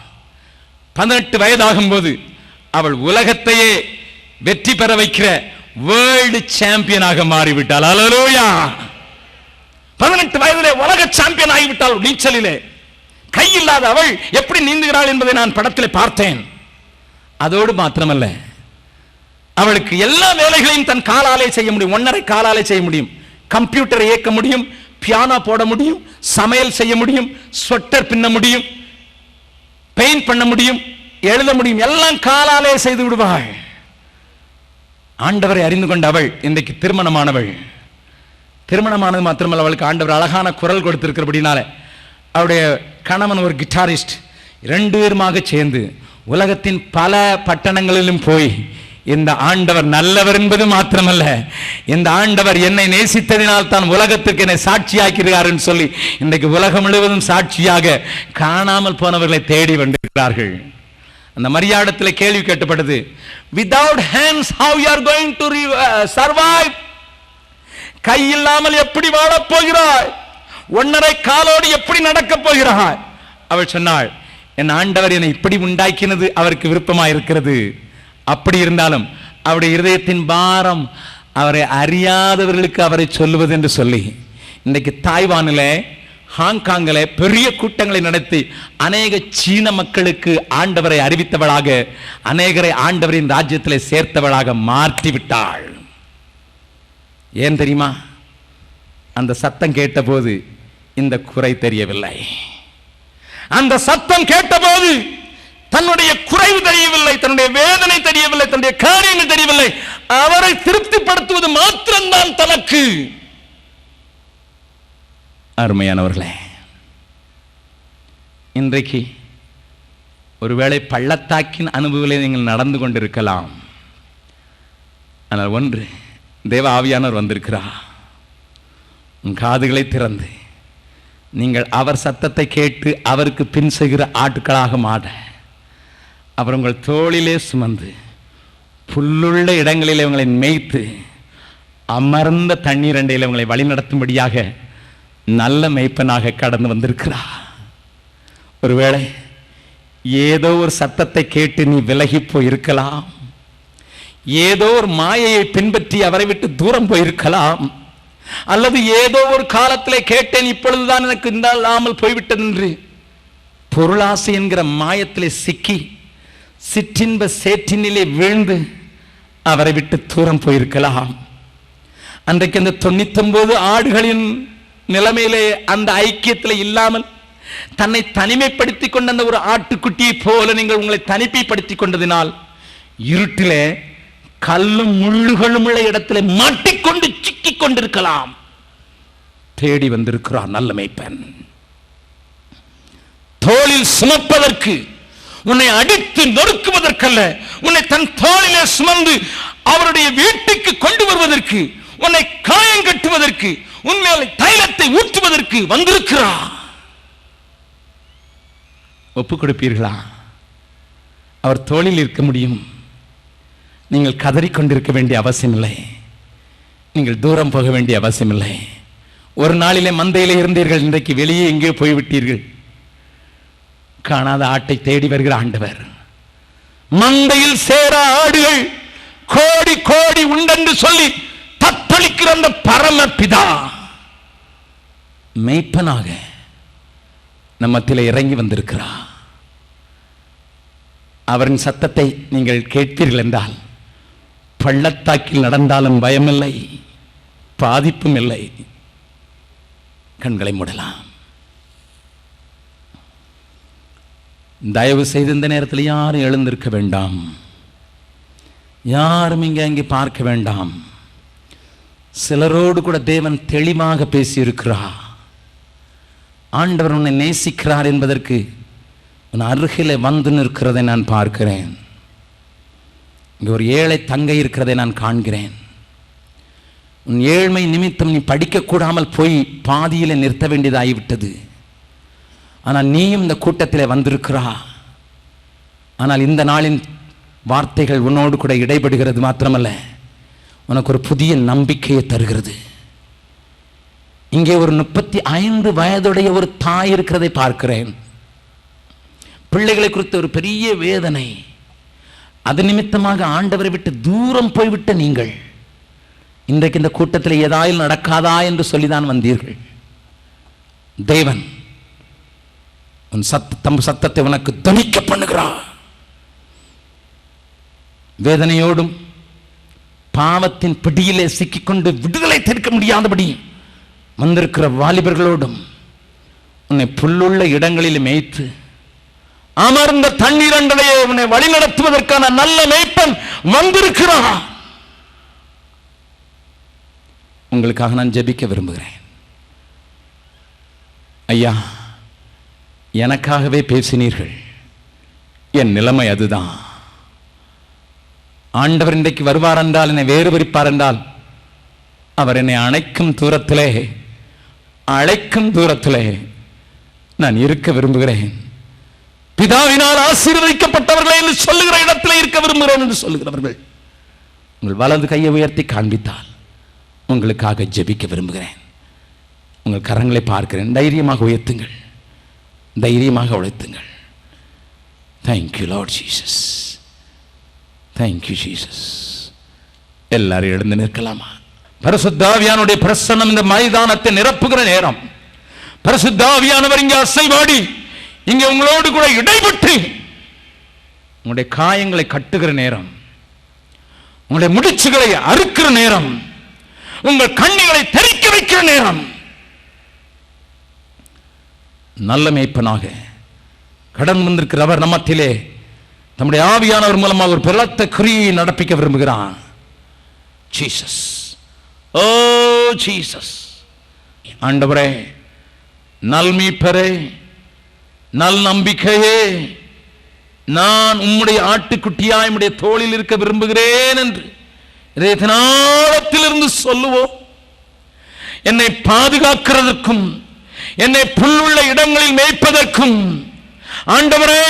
18 வயதாகும் போது அவள் உலகத்தையே வெற்றி பெற வைக்கிற வேர்ல்டு சாம்பியனாக மாறிவிட்டாள். அல்லேலூயா! 18 வயதிலே உலக சாம்பியன் ஆகிவிட்டாள். நீச்சலிலே கை இல்லாத அவள் எப்படி நீந்துகிறாள் என்பதை நான் படத்திலே பார்த்தேன். அதோடு மாத்திரமல்ல, அவளுக்கு எல்லா வேலைகளையும் தன் காலாலே செய்ய முடியும். 1.5 காலாலே செய்ய முடியும். கம்ப்யூட்டரை இயக்க முடியும், பியானோ போட முடியும், சமையல் செய்ய முடியும், ஸ்வெட்டர் பின்ன முடியும், பெயிண்ட் பண்ண முடியும், எழுத முடியும். எல்லாம் காலாலே செய்து விடுவாள். ஆண்டவரை அறிந்து கொண்ட அவள் இன்றைக்கு திருமணமானவள். திருமணமானது மாத்திரமல்ல, அவளுக்கு ஆண்டவர் அழகான குரல் கொடுத்திருக்கிறபடினால அவருடைய கணவன் ஒரு கிட்டாரிஸ்ட். 2 பேருமாக சேர்ந்து உலகத்தின் பல பட்டணங்களிலும் போய் இந்த ஆண்டவர் நல்லவர் என்பது மாத்திரமல்ல, இந்த ஆண்டவர் என்னை நேசித்ததினால் தான் உலகத்திற்கு என்னை சாட்சியாக்கிறார் என்று சொல்லி இன்றைக்கு உலகம் முழுவதும் சாட்சியாக காணாமல் போனவர்களை தேடி வந்திருக்கிறார்கள். அந்த மரியாதத்தில் கேள்வி கேட்டப்பட்டது, without hands how you are going to survive? கை இல்லாமல் எப்படி வாழப் போகிறாய்? 1.5 காலோடு எப்படி நடக்கப் போகிறாய்? அவள் சொன்னாள், என் ஆண்டவர் என்னை இப்படி உண்டாக்கினது அவருக்கு விருப்பமாக இருக்கிறது. அப்படி இருந்தாலும் அவருடைய இருதயத்தின் பாரம் அவரை அறியாதவர்களுக்கு அவரை சொல்லுவது என்று சொல்லி இன்றைக்கு தாய்வானிலே, ஹாங்காங்கிலே பெரிய கூட்டங்களை நடத்தி அநேக சீன மக்களுக்கு ஆண்டவரை அறிவித்தவளாக, அநேகரை ஆண்டவரின் ராஜ்யத்திலே சேர்த்தவளாக மாற்றிவிட்டாள். ஏன் தெரியுமா? அந்த சத்தம் கேட்டபோது இந்த குறை தெரியவில்லை. அந்த சத்தம் கேட்டபோது தன்னுடைய குறைவு தெரியவில்லை, தன்னுடைய வேதனை தெரியவில்லை, தன்னுடைய காரியங்கள் தெரியவில்லை. அவரை திருப்திப்படுத்துவது மாத்திரம்தான் தனக்கு. அருமையானவர்களே, இன்றைக்கு ஒருவேளை பள்ளத்தாக்கின் அனுபவத்தில் நீங்கள் நடந்து கொண்டிருக்கலாம். ஆனால் ஒன்று, தேவ ஆவியானவர் வந்திருக்கிறார். உன் காதுகளை திறந்து நீங்கள் அவர் சத்தத்தை கேட்டு அவருக்கு பின் செய்கிற ஆட்களாக மாற, அவர் உங்கள் தோளிலே சுமந்து புல்லுள்ள இடங்களிலே உங்களை மேய்த்து அமர்ந்த தண்ணீர் அண்டையில் உங்களை வழிநடத்தும்படியாக நல்ல மேய்ப்பனாக கடந்து வந்திருக்கிறார். ஒருவேளை ஏதோ ஒரு சத்தத்தை கேட்டு நீ விலகி போயிருக்கலாம், ஏதோ ஒரு மாயையை பின்பற்றி அவரை விட்டு தூரம் போயிருக்கலாம், அல்லது ஏதோ ஒரு காலத்திலே கேட்டேன் இப்பொழுதுதான் எனக்கு இல்லாமல் போய்விட்டது என்று பொருளாசை என்கிற மாயத்திலே சிக்கி சிற்றின்ப சேற்றினிலே வீழ்ந்து அவரை விட்டு தூரம் போயிருக்கலாம். அன்றைக்கு அந்த 99 ஆடுகளின் நிலைமையிலே அந்த ஐக்கியத்தில் இல்லாமல் தன்னை தனிமைப்படுத்திக் கொண்ட அந்த ஒரு ஆட்டுக்குட்டியை போல நீங்கள் உங்களை தனிமைப்படுத்திக் கொண்டதினால் இருட்டிலே கல்லும் முள்ளுகளும் உள்ள இடத்திலே மாட்டிக்கொண்டு சிக்கிக் கொண்டிருக்கலாம். தேடி வந்திருக்கிறார் நல்ல மேய்ப்பன். தோளில் சுமப்பதற்கு, உன்னை அடித்து நொறுக்குவதற்கல்ல, உன்னை தன் தோளிலே சுமந்து அவருடைய வீட்டுக்கு கொண்டு வருவதற்கு, உன்னை காயம் கட்டுவதற்கு, உன்மேல் தைலத்தை ஊற்றுவதற்கு வந்திருக்கிறார். ஒப்புக் கொடுப்பீர்களா? அவர் தோளில் இருக்க முடியும். நீங்கள் கதறிக்கொண்டிருக்க வேண்டிய அவசியமில்லை, நீங்கள் தூரம் போக வேண்டிய அவசியமில்லை. ஒரு நாளிலே மந்தையிலே இருந்தீர்கள், இன்றைக்கு வெளியே எங்கே போய்விட்டீர்கள். காணாத ஆட்டை தேடி வருகிற ஆண்டவர். மந்தையில் சேர ஆடுகள் கோடி கோடி உண்டென்று சொல்லி தத்தளிக்கிற அந்த பரமபிதா மேய்ப்பனாக நம்மத்திலே இறங்கி வந்திருக்கிறார். அவரின் சத்தத்தை நீங்கள் கேட்பீர்கள் என்றால் பள்ளத்தாக்கில் நடந்தாலும் பயமில்லை, பாதிப்பும் இல்லை. கண்களை மூடலாம். தயவு செய்து இந்த நேரத்தில் யாரும் எழுந்திருக்க வேண்டாம், யாரும் இங்கே பார்க்க வேண்டாம். சிலரோடு கூட தேவன் தெளிவாக பேசியிருக்கிறார். ஆண்டவர் உன்னை நேசிக்கிறார் என்பதற்கு உன் அருகிலே வந்து நிற்கிறதை நான் பார்க்கிறேன். இங்கே ஒரு ஏழை தங்கை இருக்கிறதை நான் காண்கிறேன். உன் ஏழ்மை நிமித்தம் நீ படிக்கக்கூடாமல் போய் பாதியிலே நிறுத்த வேண்டியதாகிவிட்டது. ஆனால் நீயும் இந்த கூட்டத்தில் வந்திருக்கிறா. ஆனால் இந்த நாளின் வார்த்தைகள் உன்னோடு கூட இடைபடுகிறது மாத்திரமல்ல, உனக்கு ஒரு புதிய நம்பிக்கையை தருகிறது. இங்கே ஒரு 35 வயதுடைய ஒரு தாய் இருக்கிறதை பார்க்கிறேன். பிள்ளைகளை குறித்த ஒரு பெரிய வேதனை. அது நிமித்தமாக ஆண்டவரை விட்டு தூரம் போய்விட்ட நீங்கள் இன்றைக்கு இந்த கூட்டத்தில் ஏதாயில் நடக்காதா என்று சொல்லிதான் வந்தீர்கள். தேவன் உன் சத்தத்தை உனக்கு தணிக்க பண்ணுகிறார். வேதனையோடும் பாவத்தின் பிடியிலே சிக்கிக்கொண்டு விடுதலை தீர்க்க முடியாதபடி வந்திருக்கிற வாலிபர்களோடும் உன்னை புல்லுள்ள இடங்களில் மேய்த்து அமர்ந்த தண்ணீரண்டலையே உன்னை வழிநடத்துவதற்கான நல்ல மேய்ப்பன் வந்திருக்கிறார். உங்களுக்காக நான் ஜெபிக்க விரும்புகிறேன். ஐயா, எனக்காகவே பேசினீர்கள். என் நிலைமை அதுதான். ஆண்டவர் இன்றைக்கு வருவார் என்றால், என்னை வேறு பிரிப்பார் என்றால், அவர் என்னை அழைக்கும் தூரத்திலே நான் இருக்க விரும்புகிறேன். பிதாவினால் ஆசீர்வதிக்கப்பட்டவர்களே என்று சொல்லுகிற இடத்தில் இருக்க விரும்புகிறேன் என்று சொல்லுகிறவர்கள் உங்கள் வலது கையை உயர்த்தி காண்பித்தால் உங்களுக்காக ஜெபிக்க விரும்புகிறேன். உங்கள் கரங்களை பார்க்கிறேன். தைரியமாக உயர்த்துங்கள், தைரியமாக உழைத்துங்கள். Thank you Lord Jesus, thank you Jesus. எல்லாரும் எழுந்து நிற்கலாமா? பரிசுத்த ஆவியானுடைய பிரசன்னம் இந்த மைதானத்தை நிரப்புகிற நேரம். பரிசுத்த ஆவியானவர் இங்கே அசைவாடி இங்கே உங்களோடு கூட இடைப்பட்டு உங்களுடைய காயங்களை கட்டுகிற நேரம், உங்களுடைய முடிச்சுகளை அறுக்கிற நேரம், உங்கள் கண்ணிகளை தெறிக்க வைக்கிற நேரம். நல்ல மேய்ப்பனாக கடன் வந்திருக்கிற அவர் நம்மத்திலே நம்முடைய ஆவியானவர் மூலமாக ஒரு பலத்த கிரியை நடப்பிக்க விரும்புகிறான். ஜீசஸ், ஓ ஜீசஸ். ஆண்டவரே, நல் மீட்பரே, நல் நம்பிக்கையே, நான் உம்முடைய ஆட்டுக்குட்டியாய் உம்முடைய தோளில் இருக்க விரும்புகிறேன் என்று இதயத்திலிருந்து சொல்லுவோம். என்னை பாதுகாக்கிறதற்கும் என்னை புல்லுள்ள இடங்களில் மேய்ப்பதற்கும், ஆண்டவரே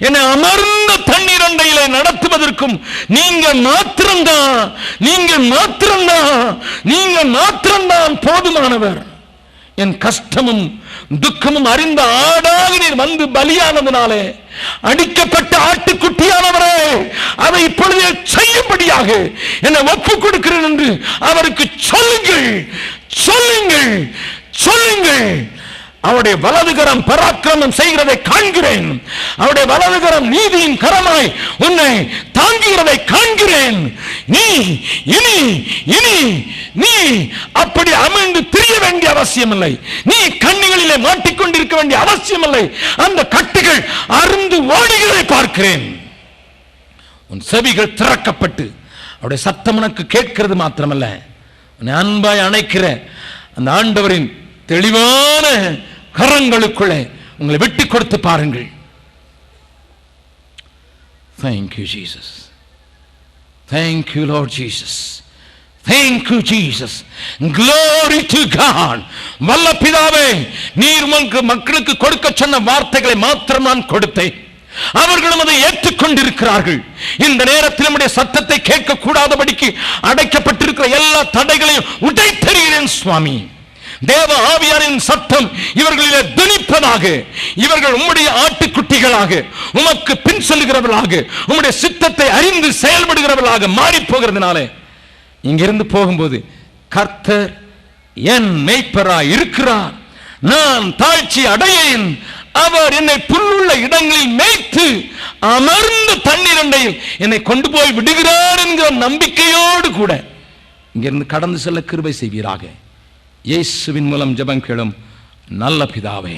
என்னை அமர்ந்த தண்ணீர் அண்டையிலே நடத்துவதற்கும் நீங்கள் மாத்திரம்தான் போதுமானவர். என் கஷ்டமும் துக்கமும் அறிந்த ஆடாக நீர் வந்து பலியானதுனாலே, அடிக்கப்பட்ட ஆட்டுக்குட்டியானவரே, அதை இப்பொழுதே செய்யும்படியாக என்னை ஒப்புக் கொடுக்கிறேன் என்று அவருக்கு சொல்லுங்கள். அவருடைய வலதுகரம் பராக்கிரமம் செய்கிறதை காண்கிறேன். அவருடைய வலதுகரம் நீதியின் கரமாய் உன்னை தாங்குகிறதை காண்கிறேன். நீ அப்படி அமிழ்ந்து திரிய வேண்டிய அவசியம் இல்லை. நீ கண்ணிகளிலே மாட்டிக்கொண்டிருக்க வேண்டிய அவசியம் இல்லை. அந்த கட்டுகள் அருந்து ஓடுகிறதை பார்க்கிறேன். உன் செவிகள் திறக்கப்பட்டு அவருடைய சத்தம் உனக்கு கேட்கிறது மாத்திரமல்ல, உன்னை அன்பாய் அணைக்கிற அந்த ஆண்டவரின் தெளிவான கரங்களுக்குள்ளே உங்களை விட்டு கொடுத்து பாருங்கள். Thank you Jesus, thank you Lord Jesus, thank you Jesus, glory to God. வல்ல பிதாவே, நீர் மக்களுக்கு கொடுக்க சொன்ன வார்த்தைகளை மாத்திரம் நான் கொடுத்தேன். அவர்களும் அதை ஏற்றுக்கொண்டிருக்கிறார்கள். இந்த நேரத்தில் நம்முடைய சத்தத்தை கேட்க கூடாதபடிக்கு அடைக்கப்பட்டிருக்கிற எல்லா தடைகளையும் உடைத்தெறிகிறேன் சுவாமி. தேவ ஆவியாரின் சத்தம் இவர்களிலே துணிப்பதாக, இவர்கள் உம்முடைய ஆட்டுக்குட்டிகளாக உமக்கு பின் செல்லுகிறவர்களாக உம்முடைய சித்தத்தை அறிந்து செயல்படுகிறவர்களாக மாறி போகிறதுனால இங்கிருந்து போகும்போது கர்த்தர் என் மேய்ப்பராய் இருக்கிறார், நான் தாழ்ச்சி அடையேன், அவர் என்னை புல்லுள்ள இடங்களில் மேய்த்து அமர்ந்த தண்ணீர் அண்டையில் என்னை கொண்டு போய் விடுகிறார் என்கிற நம்பிக்கையோடு கூட இங்கிருந்து கடந்து செல்ல கிருபை செய்வீராக. இயேசுவின் மூலம் ஜெபம் கேளும் நல்ல பிதாவே.